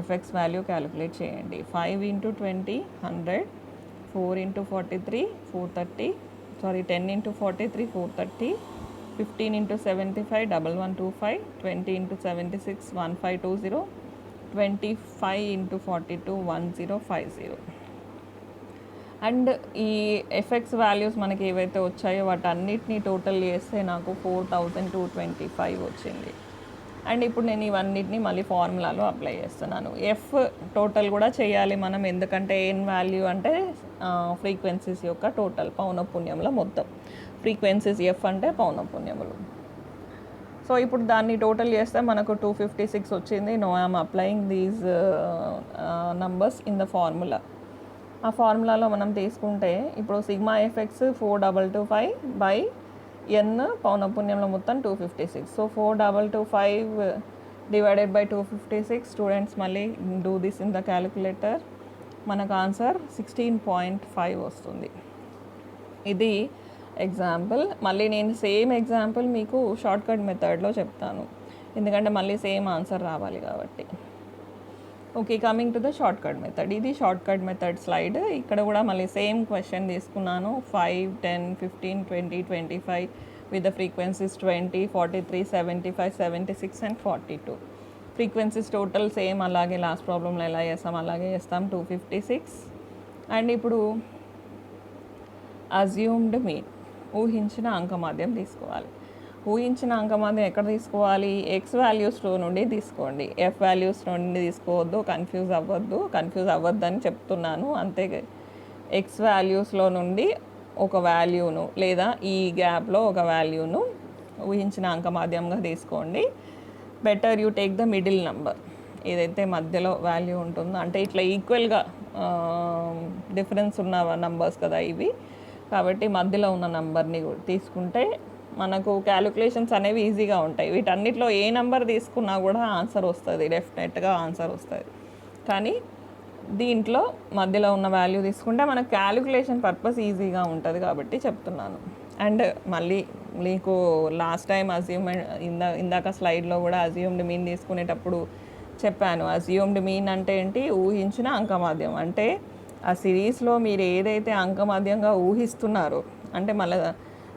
ఎఫ్ఎక్స్ వాల్యూ క్యాలిక్యులేట్ చేయండి. 5 × 20 100, 4 × 43 430, 10 × 43 430, 15 × 75 1125, 20 × 76 1520, 25 × 42 1050. అండ్ ఈ ఎఫెక్ట్స్ వాల్యూస్ మనకి ఏవైతే వచ్చాయో వాటన్నిటిని టోటల్ చేస్తే నాకు 4225 వచ్చింది. అండ్ ఇప్పుడు నేను ఇవన్నిటిని మళ్ళీ ఫార్ములాలో అప్లై చేస్తున్నాను. ఎఫ్ టోటల్ కూడా చేయాలి మనం, ఎందుకంటే ఎన్ వాల్యూ అంటే ఫ్రీక్వెన్సీస్ యొక్క టోటల్ పౌనఃపున్యంలో మొత్తం. ఫ్రీక్వెన్సీస్ ఎఫ్ అంటే పౌనఃపున్యములు. సో ఇప్పుడు దాన్ని టోటల్ చేస్తే మనకు 256 వచ్చింది. No I'm applying these numbers in the formula. ఆ ఫార్ములాలో మనం తీసుకుంటే ఇప్పుడు సిగ్మా ఎఫెక్స్ 4225 బై ఎన్ పౌనఃపున్యంలో మొత్తం 256. So 4225 divided by 256. స్టూడెంట్స్ మళ్ళీ do this in the calculator. మనకు ఆన్సర్ 16.5 వస్తుంది. ఇది ఎగ్జాంపుల్. మళ్ళీ నేను సేమ్ ఎగ్జాంపుల్ మీకు షార్ట్కట్ మెథడ్లో చెప్తాను, ఎందుకంటే మళ్ళీ సేమ్ ఆన్సర్ రావాలి కాబట్టి. Okay, coming to the shortcut method. ఇది షార్ట్కట్ మెథడ్ స్లైడ్. ఇక్కడ కూడా మళ్ళీ సేమ్ క్వశ్చన్ తీసుకున్నాను. 5, 10, 15, 20, 25 with the frequencies 20, 43, 75, 76 and 42. Frequencies total same అలాగే లాస్ట్ ప్రాబ్లంలో ఎలా చేస్తాం అలాగే చేస్తాం, 256. అండ్ ఇప్పుడు అజ్యూమ్డ్ మీన్, ఊహించిన అంకమాద్యం తీసుకోవాలి. ఊహించిన అంకమాద్యం ఎక్కడ తీసుకోవాలి? ఎక్స్ వాల్యూస్లో నుండి తీసుకోండి, ఎఫ్ వాల్యూస్ నుండి తీసుకోవద్దు. కన్ఫ్యూజ్ అవ్వద్దని చెప్తున్నాను అంతే. ఎక్స్ వాల్యూస్లో నుండి ఒక వాల్యూను లేదా ఈ గ్యాప్లో ఒక వాల్యూను ఊహించిన అంకమాద్యంగా తీసుకోండి. Better you take the middle number, ఏదైతే మధ్యలో వాల్యూ ఉంటుందో, అంటే ఇట్లా ఈక్వల్గా డిఫరెన్స్ ఉన్న నంబర్స్ కదా ఇవి, కాబట్టి మధ్యలో ఉన్న నెంబర్ని తీసుకుంటే మనకు క్యాలిక్యులేషన్స్ అనేవి ఈజీగా ఉంటాయి. వీటన్నిటిలో ఏ నెంబర్ తీసుకున్నా కూడా ఆన్సర్ వస్తుంది, డెఫినెట్గా ఆన్సర్ వస్తుంది. కానీ దీంట్లో మధ్యలో ఉన్న వాల్యూ తీసుకుంటే మనకు క్యాలిక్యులేషన్ పర్పస్ ఈజీగా ఉంటుంది కాబట్టి చెప్తున్నాను. అండ్ మళ్ళీ మీకు లాస్ట్ టైం ఇందాక స్లైడ్లో కూడా అజ్యూమ్డ్ మీన్ తీసుకునేటప్పుడు చెప్పాను. అజ్యూమ్డ్ మీన్ అంటే ఏంటి? ఊహించిన అంకమాద్యం. అంటే ఆ సిరీస్లో మీరు ఏదైతే అంకమాద్యంగా ఊహిస్తున్నారో, అంటే మళ్ళీ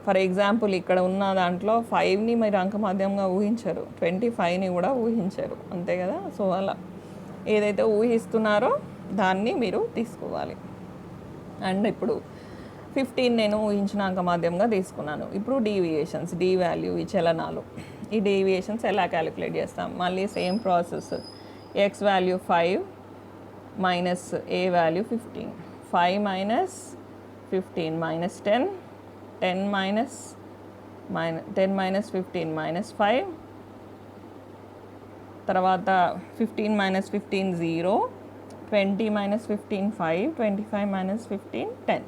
ఫర్ ఎగ్జాంపుల్ ఇక్కడ ఉన్న దాంట్లో 5ని మీరు అంకమాద్యంగా ఊహించరు, 25ని కూడా ఊహించరు, అంతే కదా. సో అలా ఏదైతే ఊహిస్తున్నారో దాన్ని మీరు తీసుకోవాలి. అండ్ ఇప్పుడు 15 నేను ఊహించిన అంక మాధ్యమంగా తీసుకున్నాను. ఇప్పుడు డీవియేషన్స్, డి వాల్యూ, ఈ చలనాలు, ఈ డీవియేషన్స్ ఎలా క్యాలిక్యులేట్ చేస్తాం? మళ్ళీ same process. X value 5 minus a value 15, 5 minus 15 minus 10, 10 minus 15 minus 5, తర్వాత 15 మైనస్ 15 0, 20 మైనస్ 15 5, 25 మైనస్ 15 10.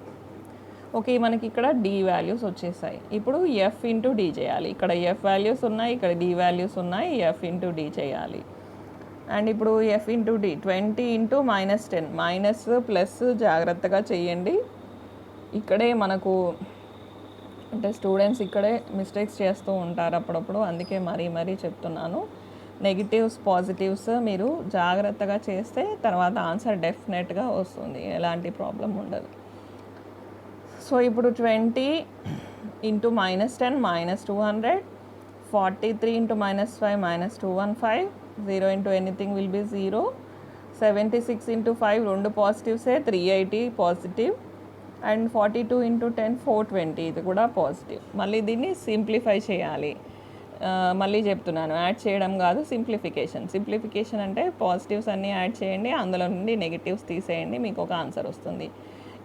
ఓకే, మనకి ఇక్కడ డి వాల్యూస్ వచ్చేసాయి. ఇప్పుడు ఎఫ్ ఇంటూ డి చేయాలి. ఇక్కడ ఎఫ్ వాల్యూస్ ఉన్నాయి, ఇక్కడ డి వాల్యూస్ ఉన్నాయి, ఎఫ్ ఇంటూ డి చేయాలి. అండ్ ఇప్పుడు f into d 20 into minus 10, minus plus జాగ్రత్తగా చేయండి. ఇక్కడే మనకు అంటే స్టూడెంట్స్ ఇక్కడే మిస్టేక్స్ చేస్తూ ఉంటారు అప్పుడప్పుడు, అందుకే మరీ చెప్తున్నాను. నెగిటివ్స్ పాజిటివ్స్ మీరు జాగ్రత్తగా చేస్తే తర్వాత ఆన్సర్ డెఫినెట్గా వస్తుంది, ఎలాంటి ప్రాబ్లం ఉండదు. సో ఇప్పుడు 20 into minus 10 minus 200, 43 into minus 5 minus 215, 0 into anything will be 0, 76 into 5 రెండు పాజిటివ్సే, 380 పాజిటివ్, అండ్ 42 ఇంటూ 10 420 ఇది కూడా పాజిటివ్. మళ్ళీ దీన్ని సింప్లిఫై చేయాలి. మళ్ళీ చెప్తున్నాను, యాడ్ చేయడం కాదు, సింప్లిఫికేషన్ అంటే పాజిటివ్స్ అన్నీ యాడ్ చేయండి, అందులో నుండి నెగిటివ్స్ తీసేయండి, మీకు ఒక ఆన్సర్ వస్తుంది.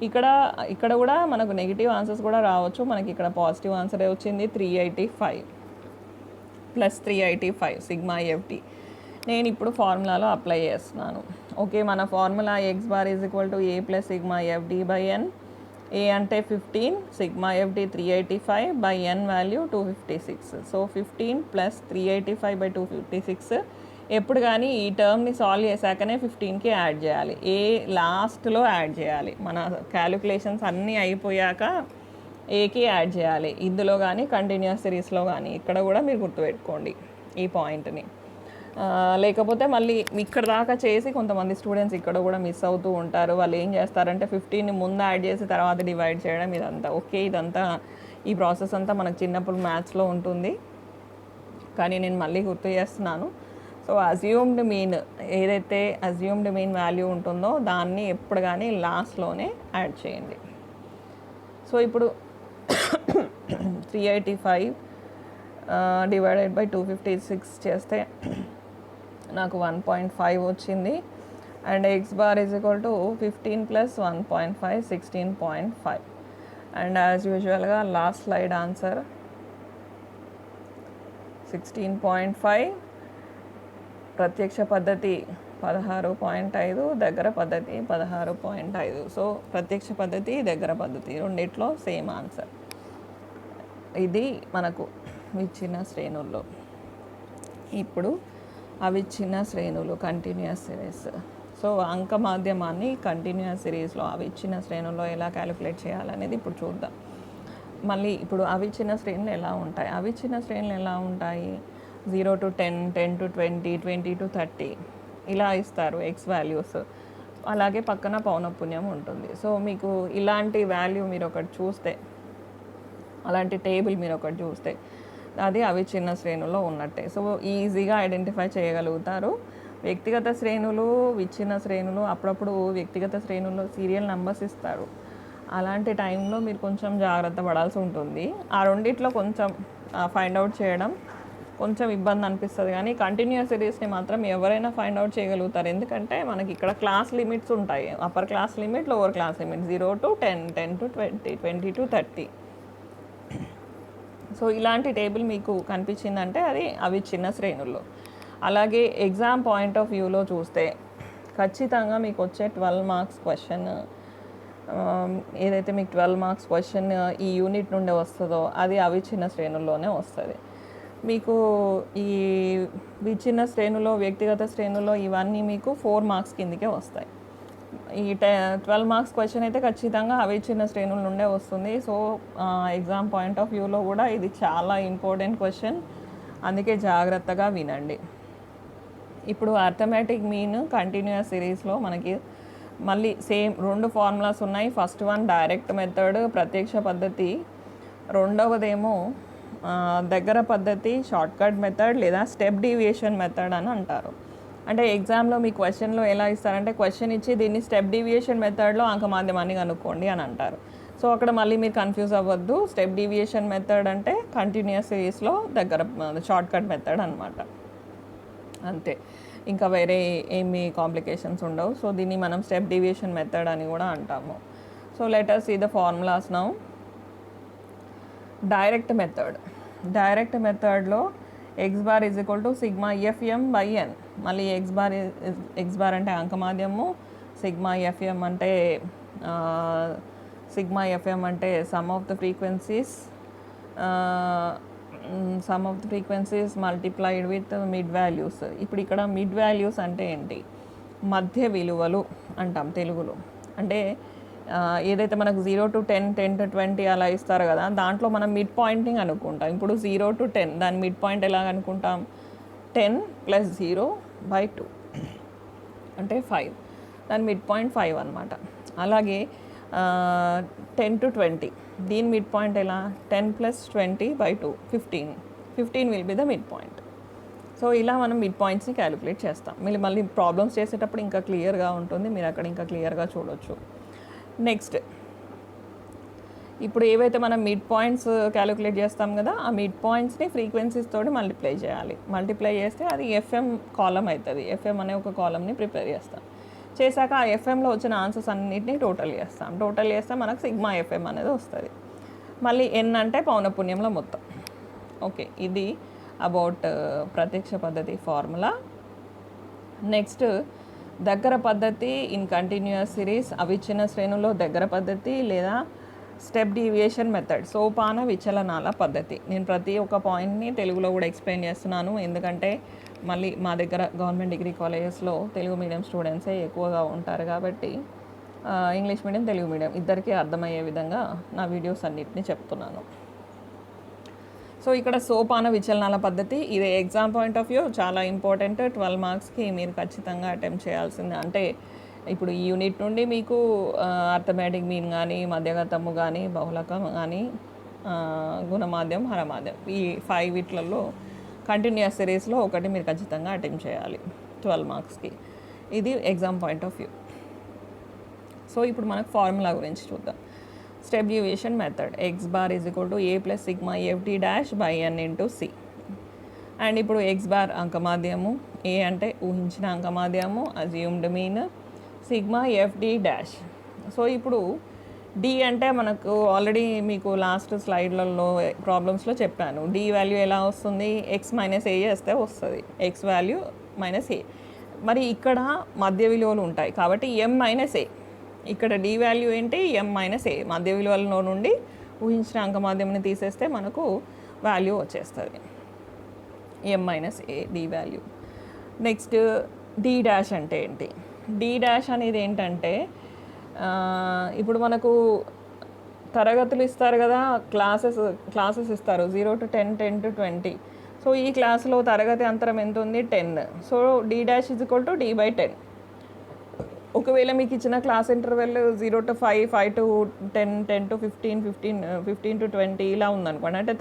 ఇక్కడ కూడా మనకు నెగిటివ్ ఆన్సర్స్ కూడా రావచ్చు. మనకి ఇక్కడ పాజిటివ్ ఆన్సరే వచ్చింది, 385 ప్లస్ 385 సిగ్మా ఎఫ్టీ. నేను ఇప్పుడు ఫార్ములాలో అప్లై చేస్తున్నాను. ఓకే, మన formula x bar is equal to a plus sigma f d by n. A అంటే 15, sigma f d 385 by n value 256. So 15 plus 385 by 256. ఎప్పుడు కానీ ఈ టర్మ్ని సాల్వ్ చేశాకనే 15కి యాడ్ చేయాలి, ఏ లాస్ట్లో యాడ్ చేయాలి. మన క్యాలిక్యులేషన్స్ అన్నీ అయిపోయాక ఏకి యాడ్ చేయాలి, ఇందులో కానీ కంటిన్యూస్ సిరీస్లో కానీ. ఇక్కడ కూడా మీరు గుర్తుపెట్టుకోండి ఈ పాయింట్ని. లేకపోతే మళ్ళీ ఇక్కడ దాకా చేసి కొంతమంది స్టూడెంట్స్ ఇక్కడ కూడా మిస్ అవుతూ ఉంటారు. వాళ్ళు ఏం చేస్తారంటే 15ని ముందు యాడ్ చేసి తర్వాత డివైడ్ చేయడం, ఇదంతా ఓకే. ఇదంతా ఈ ప్రాసెస్ అంతా మనకు చిన్నప్పుడు మ్యాథ్స్లో ఉంటుంది, కానీ నేను మళ్ళీ గుర్తు చేస్తున్నాను. సో అజ్యూమ్డ్ మీన్, ఏదైతే అజ్యూమ్డ్ మీన్ వాల్యూ ఉంటుందో దాన్ని ఎప్పుడు కానీ లాస్ట్లోనే యాడ్ చేయండి. సో ఇప్పుడు 385 డివైడెడ్ బై 256 చేస్తే నాకు 1.5 వచ్చింది. And X bar is equal to 15 plus 1.5 16.5. And as యూజువల్గా లాస్ట్ స్లైడ్ ఆన్సర్ 16.5. ప్రత్యక్ష పద్ధతి 16.5, దగ్గర పద్ధతి 16.5. సో ప్రత్యక్ష పద్ధతి, దగ్గర పద్ధతి రెండిట్లో సేమ్ ఆన్సర్. ఇది మనకు విచ్ఛిన్న శ్రేణుల్లో. ఇప్పుడు అవిచ్ఛిన్న శ్రేణులు కంటిన్యూస్ సిరీస్. సో అంక మాధ్యమాన్ని కంటిన్యూస్ సిరీస్లో అవిచ్ఛిన్న శ్రేణుల్లో ఎలా క్యాలిక్యులేట్ చేయాలనేది ఇప్పుడు చూద్దాం. మళ్ళీ ఇప్పుడు అవిచ్ఛిన్న శ్రేణులు ఎలా ఉంటాయి? అవిచ్ఛిన్న శ్రేణులు ఎలా ఉంటాయి? 0 to 10, 10 to 20, 20 to 30 ఇలా ఇస్తారు ఎక్స్ వాల్యూస్. అలాగే పక్కన పౌనఃపున్యం ఉంటుంది. సో మీకు ఇలాంటి వాల్యూ మీరు ఒకటి చూస్తే, అలాంటి టేబుల్ మీరు ఒకటి చూస్తే అది అవిచ్ఛిన్న శ్రేణుల్లో ఉన్నట్టే. సో ఈజీగా ఐడెంటిఫై చేయగలుగుతారు. వ్యక్తిగత శ్రేణులు, విచ్ఛిన్న శ్రేణులు, అప్పుడప్పుడు వ్యక్తిగత శ్రేణుల్లో సీరియల్ నెంబర్స్ ఇస్తారు. అలాంటి టైంలో మీరు కొంచెం జాగ్రత్త పడాల్సి ఉంటుంది. ఆ రెండిట్లో కొంచెం ఫైండ్ అవుట్ చేయడం కొంచెం ఇబ్బంది అనిపిస్తుంది, కానీ కంటిన్యూస్ సిరీస్ని మాత్రం ఎవరైనా ఫైండ్ అవుట్ చేయగలుగుతారు. ఎందుకంటే మనకి ఇక్కడ క్లాస్ లిమిట్స్ ఉంటాయి, upper class limit, lower class limit, 0 to 10, 10 to 20, 20 to 30. So ఇలాంటి టేబుల్ మీకు కనిపించిందంటే అది అవిచ్ఛిన్న శ్రేణుల్లో. అలాగే ఎగ్జామ్ పాయింట్ ఆఫ్ వ్యూలో చూస్తే ఖచ్చితంగా మీకు వచ్చే 12 మార్క్స్ క్వశ్చన్, ఏదైతే మీకు 12 మార్క్స్ క్వశ్చన్ ఈ యూనిట్ నుండి వస్తుందో అది అవిచ్ఛిన్న శ్రేణుల్లోనే వస్తుంది. మీకు ఈ విచ్ఛిన్న శ్రేణులో, వ్యక్తిగత శ్రేణులో ఇవన్నీ మీకు 4 మార్క్స్ కిందకే వస్తాయి. ఈ 12 మార్క్స్ క్వశ్చన్ అయితే ఖచ్చితంగా అవిచ్ఛిన్న శ్రేణుల నుండే వస్తుంది. సో ఎగ్జామ్ పాయింట్ ఆఫ్ వ్యూలో కూడా ఇది చాలా ఇంపార్టెంట్ క్వశ్చన్, అందుకే జాగ్రత్తగా వినండి. ఇప్పుడు అర్థమెటిక్ మీన్ కంటిన్యూస్ సిరీస్లో మనకి మళ్ళీ సేమ్ 2 ఫార్ములాస్ ఉన్నాయి. ఫస్ట్ వన్ డైరెక్ట్ మెథడ్, ప్రత్యక్ష పద్ధతి. రెండవదేమో దగ్గర పద్ధతి, షార్ట్కట్ మెథడ్ లేదా స్టెప్ డీవియేషన్ మెథడ్ అని అంటారు. అంటే ఎగ్జామ్లో మీ క్వశ్చన్లో ఎలా ఇస్తారంటే క్వశ్చన్ ఇచ్చి దీన్ని స్టెప్ డీవియేషన్ మెథడ్లో అంక మాధ్యమాన్ని కనుక్కోండి అని అంటారు. సో అక్కడ మళ్ళీ మీరు కన్ఫ్యూజ్ అవ్వద్దు. స్టెప్ డీవియేషన్ మెథడ్ అంటే కంటిన్యూస్ సిరీస్లో దగ్గర షార్ట్ కట్ మెథడ్ అనమాట, అంతే. ఇంకా వేరే ఏమి కాంప్లికేషన్స్ ఉండవు. సో దీన్ని మనం స్టెప్ డీవియేషన్ మెథడ్ అని కూడా అంటాము. So let us see the formulas now. Direct మెథడ్లో x bar is equal to sigma f m by n. మళ్ళీ ఎక్స్ బార్ అంటే అంకమాద్యము, సిగ్మా ఎఫ్ఎం అంటే sum of the frequencies multiplied with mid values. ఇప్పుడు ఇక్కడ మిడ్ వాల్యూస్ అంటే ఏంటి? మధ్య విలువలు అంటాం తెలుగులో. అంటే ఏదైతే మనకు 0 to 10, 10 to 20 అలా ఇస్తారు కదా, దాంట్లో మనం మిడ్ పాయింట్ని అనుకుంటాం. ఇప్పుడు 0 to 10 దాని మిడ్ పాయింట్ ఎలా అనుకుంటాం? 10 + 0/2 అంటే 5, దాని మిడ్ పాయింట్ 5 అనమాట. అలాగే 10 to 20 దీని మిడ్ పాయింట్ ఎలా? 10 + 20/2 15 will be the mid point. So ఇలా మనం మిడ్ పాయింట్స్ని క్యాలిక్యులేట్ చేస్తాం. మళ్ళీ ప్రాబ్లమ్స్ చేసేటప్పుడు ఇంకా క్లియర్గా ఉంటుంది, మీరు అక్కడ ఇంకా క్లియర్గా చూడొచ్చు. నెక్స్ట్, ఇప్పుడు ఏవైతే మనం మిడ్ పాయింట్స్ క్యాలిక్యులేట్ చేస్తాం కదా, ఆ మిడ్ పాయింట్స్ని ఫ్రీక్వెన్సీస్ తోటి మల్టిప్లై చేయాలి. మల్టిప్లై చేస్తే అది ఎఫ్ఎం కాలం అవుతుంది. ఎఫ్ఎం అనే ఒక కాలంని ప్రిపేర్ చేస్తాం. చేశాక ఆ ఎఫ్ఎంలో వచ్చిన ఆన్సర్స్ అన్నింటినీ టోటల్ చేస్తే మనకు సిగ్మా ఎఫ్ఎం అనేది వస్తుంది. మళ్ళీ ఎన్ అంటే పౌనపున్యంలో మొత్తం. ఓకే, ఇది అబౌట్ ప్రత్యక్ష పద్ధతి ఫార్ములా. నెక్స్ట్, దగ్గర పద్ధతి ఇన్ కంటిన్యూస్ సిరీస్, అవిచ్ఛిన్న శ్రేణుల్లో దగ్గర పద్ధతి లేదా స్టెప్ డీవియేషన్ మెథడ్, సోపాన విచలనాల పద్ధతి. నేను ప్రతి ఒక్క పాయింట్ని తెలుగులో కూడా ఎక్స్ప్లెయిన్ చేస్తున్నాను, ఎందుకంటే మళ్ళీ మా దగ్గర గవర్నమెంట్ డిగ్రీ కాలేజెస్లో తెలుగు మీడియం స్టూడెంట్సే ఎక్కువగా ఉంటారు కాబట్టి ఇంగ్లీష్ మీడియం, తెలుగు మీడియం ఇద్దరికీ అర్థమయ్యే విధంగా నా వీడియోస్ అన్నిటిని చెప్తున్నాను. సో ఇక్కడ సోపాన విచలనాల పద్ధతి, ఇది ఎగ్జామ్ పాయింట్ ఆఫ్ వ్యూ చాలా ఇంపార్టెంట్. 12 మార్క్స్కి మీరు ఖచ్చితంగా అటెంప్ట్ చేయాల్సిందే. అంటే ఇప్పుడు ఈ యూనిట్ నుండి మీకు అర్థమెటిక్ మీన్ కానీ, మధ్యగతము కానీ, బహుళకం కానీ, గుణమాధ్యం, హరమాధ్యం, ఈ 5 వీటిలలో కంటిన్యూస్ సిరీస్లో ఒకటి మీరు ఖచ్చితంగా అటెంప్ట్ చేయాలి 12 మార్క్స్కి. ఇది exam point of view. So ఇప్పుడు మనకు ఫార్ములా గురించి చూద్దాం. Step deviation method, x bar is equal to a plus sigma f t dash by n into c. And ఇప్పుడు ఎక్స్ బార్ అంకమాధ్యము, ఏ అంటే ఊహించిన అంకమాధ్యము, assumed mean, sigma FD dash. So ఇప్పుడు డి అంటే మనకు ఆల్రెడీ మీకు లాస్ట్ స్లైడ్లలో ప్రాబ్లమ్స్లో చెప్పాను, డి వాల్యూ ఎలా వస్తుంది? ఎక్స్ మైనస్ ఏ చేస్తే వస్తుంది, ఎక్స్ వాల్యూ మైనస్ ఏ. మరి ఇక్కడ మధ్య విలువలు ఉంటాయి కాబట్టి ఎం మైనస్ ఏ. ఇక్కడ డి వాల్యూ ఏంటి? M minus a. మధ్య విలువలలో నుండి ఊహించిన అంకమాధ్యంని తీసేస్తే మనకు వాల్యూ వచ్చేస్తుంది, m minus a d value. Next, d dash అంటే ఏంటి? డి డాష్ అనేది ఏంటంటే, ఇప్పుడు మనకు తరగతులు ఇస్తారు కదా, క్లాసెస్ ఇస్తారు 0 to 10, 10 to 20. సో ఈ క్లాస్లో తరగతి అంతరం ఎంత ఉంది? 10. So d dash is equal to d by 10. ఒకవేళ మీకు ఇచ్చిన class interval 0 to 5, 5 to 10, 10 to 15, 15 to 20 ఇలా ఉందనుకోండి. అంటే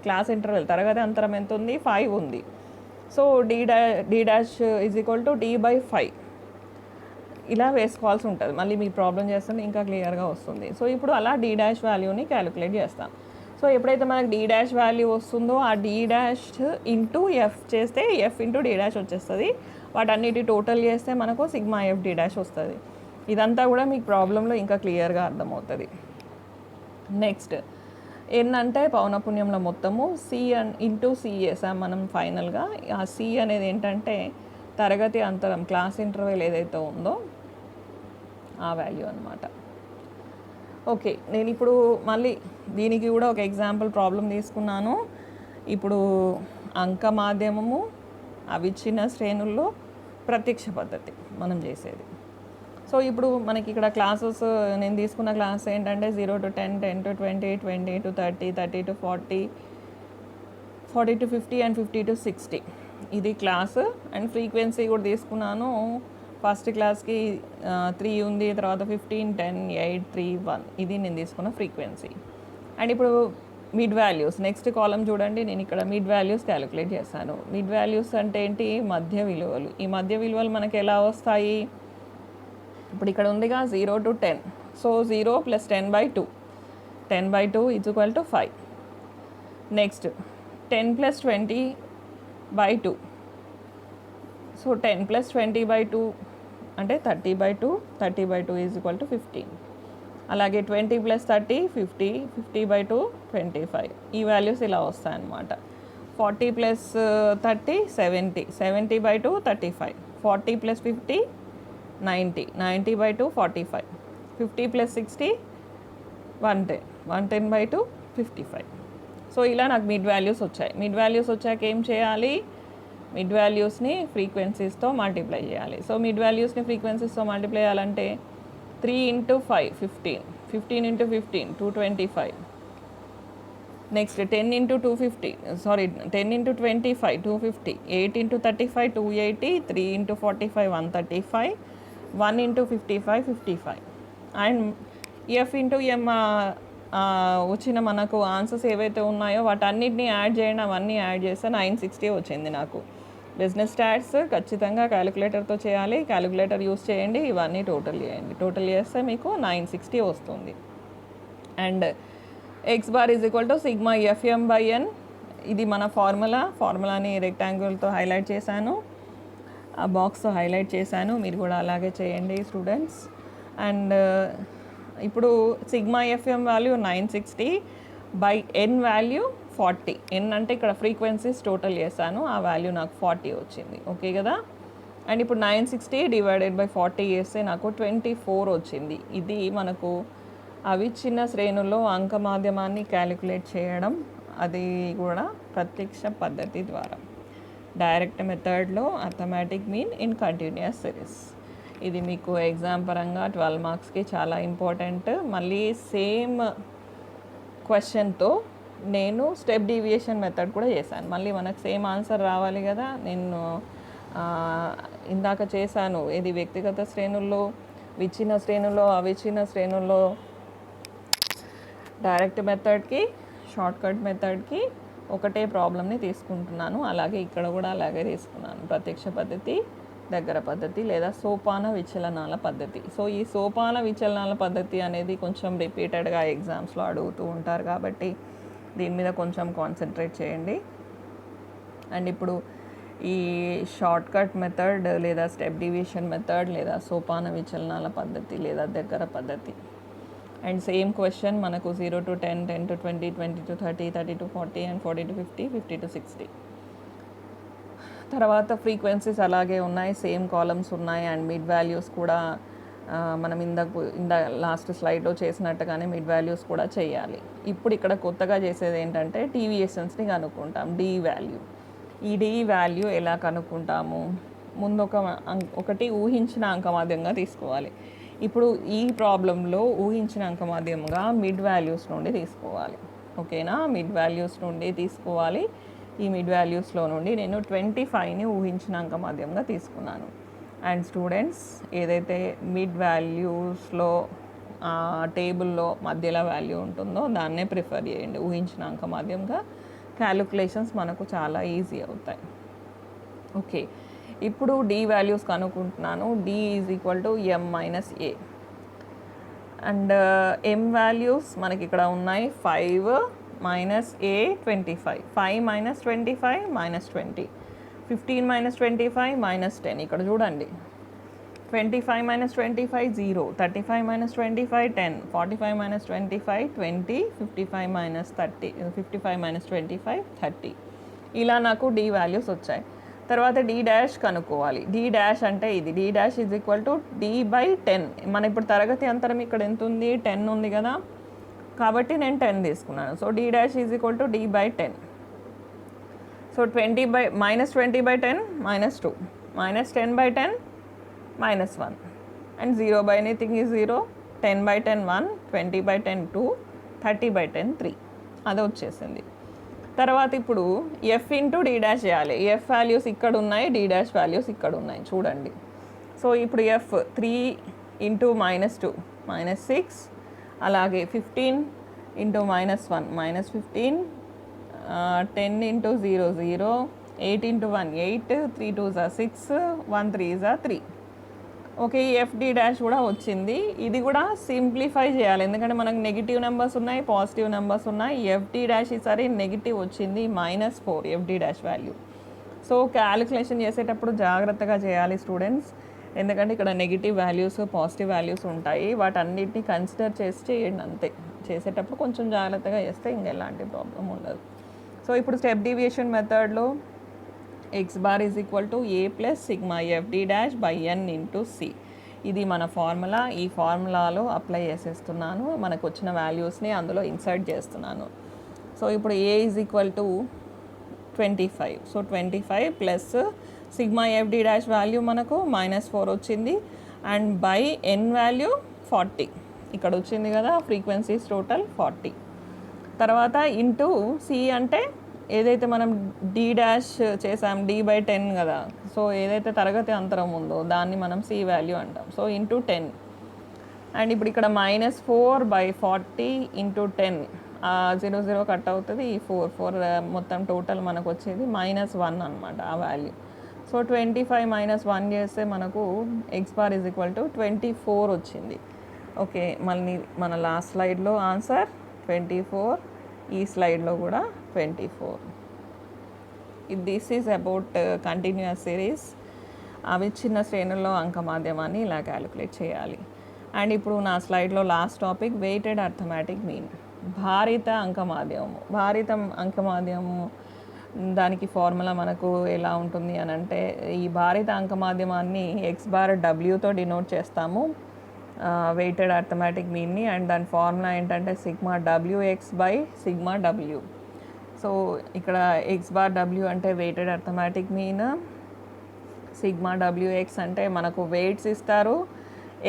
క్లాస్ ఇంటర్వెల్ తరగతి అంతరం ఎంత ఉంది? 5 ఉంది. So d dash is equal to d by 5 ఇలా వేసుకోవాల్సి ఉంటుంది. మళ్ళీ మీ ప్రాబ్లం చేస్తే ఇంకా క్లియర్గా వస్తుంది. సో ఇప్పుడు అలా డి డాష్ వాల్యూని క్యాలిక్యులేట్ చేస్తాం. సో ఎప్పుడైతే మనకు డి డాష్ వాల్యూ వస్తుందో ఆ డి డాష్ ఇంటూ ఎఫ్ చేస్తే ఎఫ్ ఇంటూ డి డాష్ వచ్చేస్తుంది. వాటన్నిటి టోటల్ చేస్తే మనకు సిగ్మా ఎఫ్ డి డాష్ వస్తుంది. ఇదంతా కూడా మీకు ప్రాబ్లంలో ఇంకా క్లియర్గా అర్థమవుతుంది. నెక్స్ట్, ఎన్ అంటే పౌనపున్యంలో మొత్తము, సి ఇంటూ సి చేసాం మనం ఫైనల్గా. ఆ సి అనేది ఏంటంటే తరగతి అంతరం, క్లాస్ ఇంటర్వెల్ ఏదైతే ఉందో ఆ వాల్యూ అనమాట. ఓకే, నేను ఇప్పుడు మళ్ళీ దీనికి కూడా ఒక ఎగ్జాంపుల్ ప్రాబ్లం తీసుకున్నాను. ఇప్పుడు అంక మాధ్యమము, అవిచ్ఛిన్న శ్రేణుల్లో ప్రత్యక్ష పద్ధతి మనం చేసేది. సో ఇప్పుడు మనకి ఇక్కడ క్లాసెస్, నేను తీసుకున్న క్లాస్ ఏంటంటే 0 to 10, 10 to 20, 20 to 30, 30 to 40, 40 to 50 and 50 to 60. ఇది క్లాస్. అండ్ ఫ్రీక్వెన్సీ కూడా తీసుకున్నాను. ఫస్ట్ క్లాస్కి 3 ఉంది, తర్వాత 15, 10, 8, 3, 1 ఇది నేను తీసుకున్న ఫ్రీక్వెన్సీ. అండ్ ఇప్పుడు మిడ్ వాల్యూస్, నెక్స్ట్ కాలం చూడండి, నేను ఇక్కడ మిడ్ వాల్యూస్ క్యాలిక్యులేట్ చేశాను. మిడ్ వాల్యూస్ అంటే ఏంటి? మధ్య విలువలు. ఈ మధ్య విలువలు మనకి ఎలా వస్తాయి? ఇప్పుడు ఇక్కడ ఉందిగా 0 to 10. So 0 + 10/2. 10/2 is equal to 5. Next 10 + 20/2. So 10 + 20/2 అంటే 30/2. 30/2 is equal to 15. అలాగే 20 + 30 50. 50/2 25. ఈ వాల్యూస్ ఇలా వస్తాయన్నమాట. 40 + 30 70. 70/2 35. 40 + 50 90. 90/2 45. 50 + 60 110. 110/2 55. సో ఇలా నాకు మిడ్ వాల్యూస్ వచ్చాయి. మిడ్ వాల్యూస్ వచ్చాక ఏం చేయాలి? మిడ్ వాల్యూస్ని ఫ్రీక్వెన్సీస్తో మల్టిప్లై చేయాలి. సో మిడ్ వాల్యూస్ని ఫ్రీక్వెన్సీస్తో మల్టిప్లై చేయాలంటే 3 × 5 15. 15 × 15 225. నెక్స్ట్ 10 × 250 10 × 25 250. 8 × 35 280. 3 × 45 135. 1 × 55 55. అండ్ ఎఫ్ ఇంటూ ఎం వచ్చిన మనకు ఆన్సర్స్ ఏవైతే ఉన్నాయో వాటన్నిటిని యాడ్ చేయండి. అవన్నీ యాడ్ చేస్తే 960 వచ్చింది నాకు. బిజినెస్ స్టాట్స్ ఖచ్చితంగా క్యాలిక్యులేటర్తో చేయాలి. క్యాలిక్యులేటర్ యూస్ చేయండి. ఇవన్నీ టోటల్ చేయండి. టోటల్ చేస్తే మీకు 960 వస్తుంది. And x bar is equal to sigma fm/n. ఇది మన ఫార్ములాని రెక్టాంగిల్తో హైలైట్ చేశాను, ఆ బాక్స్తో హైలైట్ చేశాను. మీరు కూడా అలాగే చేయండి స్టూడెంట్స్. అండ్ ఇప్పుడు sigma FM value 960/n value 40. n అంటే ఇక్కడ ఫ్రీక్వెన్సీస్ టోటల్ చేశాను, ఆ వాల్యూ నాకు 40 వచ్చింది. ఓకే కదా. అండ్ ఇప్పుడు 960 / 40 చేస్తే నాకు 24 వచ్చింది. ఇది మనకు అవిచ్ఛిన్న శ్రేణుల్లో అంక మాధ్యమాన్ని క్యాలిక్యులేట్ చేయడం, అది కూడా ప్రత్యక్ష పద్ధతి ద్వారా, డైరెక్ట్ మెథడ్లో arithmetic mean in continuous series. ఇది మీకు ఎగ్జామ్ పరంగా 12 మార్క్స్కి చాలా ఇంపార్టెంట్. మళ్ళీ సేమ్ క్వశ్చన్తో నేను స్టెప్ డీవియేషన్ మెథడ్ కూడా చేశాను. మళ్ళీ మనకు సేమ్ ఆన్సర్ రావాలి కదా. నేను ఇందాక చేశాను, ఇది వ్యక్తిగత శ్రేణుల్లో, విచ్ఛిన్న శ్రేణుల్లో, అవిచ్ఛిన్న శ్రేణుల్లో డైరెక్ట్ మెథడ్కి, షార్ట్కట్ మెథడ్కి ఒకటే ప్రాబ్లమ్ని తీసుకుంటున్నాను. అలాగే ఇక్కడ కూడా అలాగే తీసుకున్నాను. ప్రత్యక్ష పద్ధతి, దగ్గర పద్ధతి లేదా సోపాన విచలనాల పద్ధతి. సో ఈ సోపాన విచలనాల పద్ధతి అనేది కొంచెం రిపీటెడ్గా ఎగ్జామ్స్లో అడుగుతూ ఉంటారు కాబట్టి దీని మీద కొంచెం కాన్సన్ట్రేట్ చేయండి. అండ్ ఇప్పుడు ఈ షార్ట్కట్ మెథడ్ లేదా స్టెప్ డివిజన్ మెథడ్ లేదా సోపాన విచలనాల పద్ధతి లేదా దగ్గర పద్ధతి, అండ్ సేమ్ క్వశ్చన్ మనకు 0 to 10, 10 to 20, 20 to 30, 30 to 40 and 40 to 50, 50 to 60. తర్వాత ఫ్రీక్వెన్సీస్ అలాగే ఉన్నాయి, సేమ్ కాలమ్స్ ఉన్నాయి. అండ్ మిడ్ వాల్యూస్ కూడా మనం లాస్ట్ స్లైడ్లో చేసినట్టుగానే మిడ్ వాల్యూస్ కూడా చేయాలి. ఇప్పుడు ఇక్కడ కొత్తగా చేసేది ఏంటంటే డీవియేషన్స్ని కనుక్కుంటాం. డి వాల్యూ, ఈ డి వాల్యూ ఎలా కనుక్కుంటాము? ముందు ఒకటి ఊహించిన అంకమాద్యంగా తీసుకోవాలి. ఇప్పుడు ఈ ప్రాబ్లంలో ఊహించిన అంకమాద్యంగా మిడ్ వాల్యూస్ నుండి తీసుకోవాలి. ఓకేనా, మిడ్ వాల్యూస్ నుండి తీసుకోవాలి. ఈ మిడ్ వాల్యూస్లో నుండి నేను 25ని ఊహించిన అంకమాద్యంగా తీసుకున్నాను. అండ్ స్టూడెంట్స్ ఏదైతే మిడ్ వాల్యూస్లో టేబుల్లో మధ్యలో వాల్యూ ఉంటుందో దాన్నే ప్రిఫర్ చేయండి ఊహించిన అంకమాద్యంగా. క్యాలిక్యులేషన్స్ మనకు చాలా ఈజీ అవుతాయి. ఓకే, ఇప్పుడు డి వాల్యూస్ కనుక్కుంటున్నాను. D is equal to m - a. And m values మనకి ఇక్కడ ఉన్నాయి. 5 - a 25, 5 - 25 - 20, 15 - 25 - 10. ఇక్కడ చూడండి, 25 - 25 0, 35 - 25 10, 45 - 25 20, 55 - 30, 55 - 25 30. ఇలా నాకు డి వాల్యూస్ వచ్చాయి. తర్వాత డి డాష్ కనుక్కోవాలి. డి డాష్ అంటే ఇది, d dash is equal to d/10. మన ఇప్పుడు తరగతి అంతరం ఇక్కడ ఎంత ఉంది? 10 ఉంది కదా, కాబట్టి నేను 10 తీసుకున్నాను. So d dash is equal to d/10. So -20/10 -2, -10/10 -1, and 0/anything is 0, 10/10 1, 20/10 2, 30/10 3. అది వచ్చేసింది. తర్వాత ఇప్పుడు ఎఫ్ ఇంటూ డి డాష్ చేయాలి. ఎఫ్ వాల్యూస్ ఇక్కడ ఉన్నాయి, డి డాష్ వాల్యూస్ ఇక్కడ ఉన్నాయి చూడండి. సో ఇప్పుడు ఎఫ్ 3 × -2 -6, అలాగే 15 × -1 -15, 10 × 0 0, 8 × 1 8, 3 2 6, 1 3 3. ఓకే, ఈ ఎఫ్డి డాష్ కూడా వచ్చింది. ఇది కూడా సింప్లిఫై చేయాలి, ఎందుకంటే మనకు నెగిటివ్ నెంబర్స్ ఉన్నాయి, పాజిటివ్ నెంబర్స్ ఉన్నాయి. ఎఫ్డి డాష్ ఈసారి నెగిటివ్ వచ్చింది, -4 FD dash value. So calculation చేసేటప్పుడు జాగ్రత్తగా చేయాలి స్టూడెంట్స్, ఎందుకంటే ఇక్కడ నెగిటివ్ వాల్యూస్, పాజిటివ్ వాల్యూస్ ఉంటాయి. వాటన్నిటిని కన్సిడర్ చేసి చేయండి అంతే. చేసేటప్పుడు కొంచెం జాగ్రత్తగా చేస్తే ఇంకెలాంటి ప్రాబ్లం ఉండదు. సో ఇప్పుడు స్టెప్ డీవియేషన్ మెథడ్లో x bar is equal to a plus sigma FD dash by n into c. ఇది మన ఫార్ములా. ఈ ఫార్ములాలో అప్లై చేసేస్తున్నాను, మనకు వచ్చిన వాల్యూస్ని అందులో ఇన్సర్ట్ చేస్తున్నాను. సో ఇప్పుడు a is equal to 25. So 25 plus sigma FD dash value మనకు -4 వచ్చింది, అండ్ బై n వాల్యూ 40 ఇక్కడ వచ్చింది కదా, ఫ్రీక్వెన్సీస్ టోటల్ 40. తర్వాత ఇంటూ సి అంటే ఏదైతే మనం డి డాష్ చేసాం, d/10 కదా, సో ఏదైతే తరగతి అంతరం ఉందో దాన్ని మనం సి వాల్యూ అంటాం. సో ఇంటూ 10, అండ్ ఇప్పుడు ఇక్కడ -4/40 ఇంటూ 10, 0 కట్ అవుతుంది, ఈ 4 మొత్తం టోటల్ మనకు వచ్చేది -1 అనమాట ఆ వాల్యూ. సో 25 - 1 చేస్తే మనకు x bar is equal to 24 వచ్చింది. ఓకే, మళ్ళీ మన లాస్ట్ స్లైడ్లో ఆన్సర్ 24, ఈ స్లైడ్లో కూడా 24. This is about continuous series. అవిచ్ఛిన్న శ్రేణుల్లో అంక మాధ్యమాన్ని ఇలా క్యాలిక్యులేట్ చేయాలి. అండ్ ఇప్పుడు నా స్లైడ్లో last topic weighted arithmetic mean, భారిత అంక మాధ్యమము. భారిత అంక మాధ్యమము దానికి ఫార్ములా మనకు ఎలా ఉంటుంది అని అంటే, ఈ భారిత అంక మాధ్యమాన్ని x బార్ డబ్ల్యూతో డినోట్ చేస్తాము, వెయిటెడ్ అర్థమెటిక్ మీన్ని. అండ్ దాని ఫార్ములా ఏంటంటే sigma WX by sigma W. So ఇక్కడ x బార్ డబ్ల్యూ అంటే weighted arithmetic mean, sigma WX అంటే మనకు వెయిట్స్ ఇస్తారు,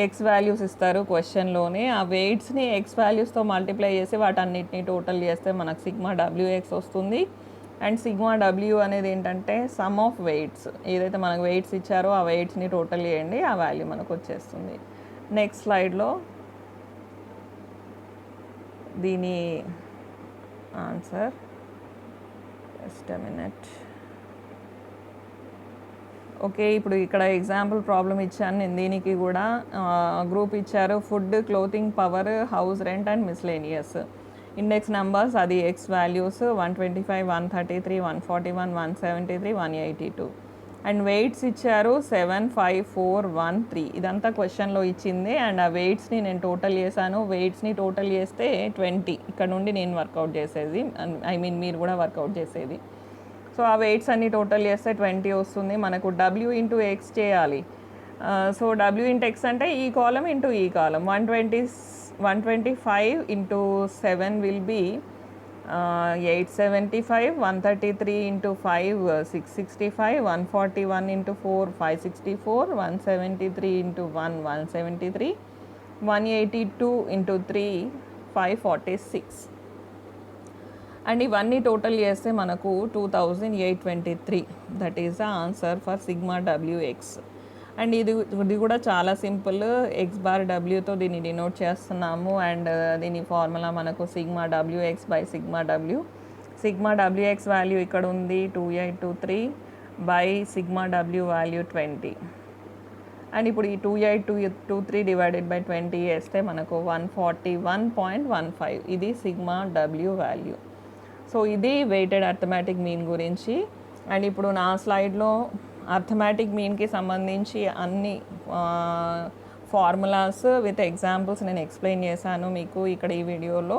ఎక్స్ వాల్యూస్ ఇస్తారు క్వశ్చన్లోనే. ఆ వెయిట్స్ని ఎక్స్ వాల్యూస్తో మల్టిప్లై చేసి వాటన్నిటిని టోటల్ చేస్తే మనకు సిగ్మా డబ్ల్యూఎక్స్ వస్తుంది. అండ్ సిగ్మా డబ్ల్యూ అనేది ఏంటంటే సమ్ ఆఫ్ వెయిట్స్, ఏదైతే మనకు వెయిట్స్ ఇచ్చారో ఆ వెయిట్స్ని టోటల్ చేయండి, ఆ వాల్యూ మనకు వచ్చేస్తుంది. నెక్స్ట్ స్లైడ్లో దీని answer, just a minute. Okay, ఇప్పుడు ఇక్కడ ఎగ్జాంపుల్ ప్రాబ్లం ఇచ్చాను నేను. దీనికి కూడా గ్రూప్ ఇచ్చారు, food, clothing, power, house rent and miscellaneous. Index numbers అది ఎక్స్ వాల్యూస్ 125, 133, 141, 173, 182. అండ్ వెయిట్స్ ఇచ్చారు 7, 5, 4, 1, 3. ఇదంతా క్వశ్చన్లో ఇచ్చింది. అండ్ ఆ వెయిట్స్ని నేను టోటల్ చేశాను. వెయిట్స్ని టోటల్ చేస్తే 20. ఇక్కడ నుండి నేను వర్కౌట్ చేసేది, మీరు కూడా వర్కౌట్ చేసేది. సో ఆ వెయిట్స్ అన్ని టోటల్ చేస్తే 20 వస్తుంది. మనకు W ఇంటూ ఎక్స్ చేయాలి. సో W ఇంటూ ఎక్స్ అంటే ఈ కాలం ఇంటూ ఈ కాలం. 125 into 7 will be 875, 133 into 5 665, 141 into 4 564, 173 into 1 173, 182 into 3 546. And ఇవన్నీ టోటల్ చేస్తే మనకు 2823. That is the answer for sigma డబ్ల్యూఎక్స్. అండ్ ఇది కూడా చాలా సింపుల్, ఎక్స్ బార్ డబ్ల్యూతో దీన్ని డినోట్ చేస్తున్నాము. అండ్ దీని ఫార్ములా మనకు sigma WX by sigma W. Sigma WX value ఇక్కడ ఉంది 2823 by sigma W value 20. And ఇప్పుడు ఈ 2823 డివైడెడ్ బై 20 వేస్తే మనకు 141.15. ఇది సిగ్మా డబ్ల్యూ వాల్యూ. సో ఇది వెయిటెడ్ అర్థమెటిక్ మీన్ గురించి. అండ్ ఇప్పుడు నా స్లైడ్లో అర్థమెటిక్ మీన్కి సంబంధించి అన్ని ఫార్ములాస్ విత్ ఎగ్జాంపుల్స్ నేను ఎక్స్ప్లెయిన్ చేశాను మీకు ఇక్కడ ఈ వీడియోలో.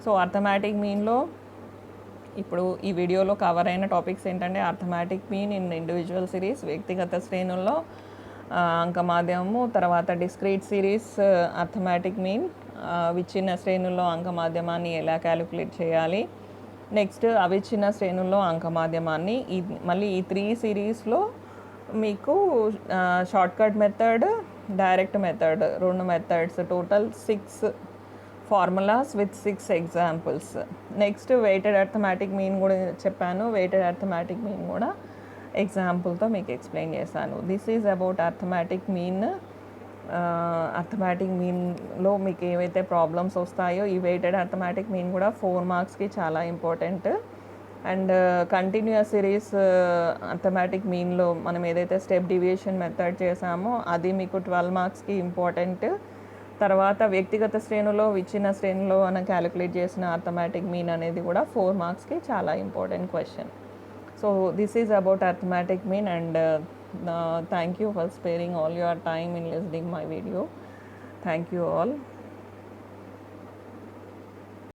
సో అర్థమెటిక్ మీన్లో ఇప్పుడు ఈ వీడియోలో కవర్ అయిన టాపిక్స్ ఏంటంటే arithmetic mean in individual series, వ్యక్తిగత శ్రేణుల్లో అంక మాధ్యమము, తర్వాత డిస్క్రీట్ సిరీస్ అర్థమెటిక్ మీన్, విచ్ఛిన్న శ్రేణుల్లో అంక మాధ్యమాన్ని ఎలా క్యాలిక్యులేట్ చేయాలి, నెక్స్ట్ అవిచ్ఛిన్న శ్రేణుల్లో అంక మాధ్యమాన్ని. మళ్ళీ ఈ 3 సిరీస్లో మీకు shortcut method, direct method, 2 methods, total 6 formulas with 6 examples. Next weighted arithmetic mean కూడా చెప్పాను, వెయిటెడ్ అర్థమెటిక్ మీన్ కూడా ఎగ్జాంపుల్తో మీకు ఎక్స్ప్లెయిన్ చేశాను. This is about arithmetic mean. Arithmetic మీన్లో మీకు ఏవైతే ప్రాబ్లమ్స్ వస్తాయో ఈ వెయిటెడ్ అర్థమెటిక్ మీన్ కూడా 4 మార్క్స్కి చాలా important. And continuous series arithmetic mean మనం ఏదైతే స్టెప్ డివియేషన్ మెథడ్ చేసామో అది మీకు 12 మార్క్స్కి ఇంపార్టెంట్. తర్వాత వ్యక్తిగత శ్రేణులో ఇచ్చిన శ్రేణిలో మనం క్యాలిక్యులేట్ చేసిన అథమెటిక్ మీన్ అనేది కూడా 4 మార్క్స్కి చాలా important question. So this is about arithmetic mean and thank you for sparing all your time in listening my video. Thank you all.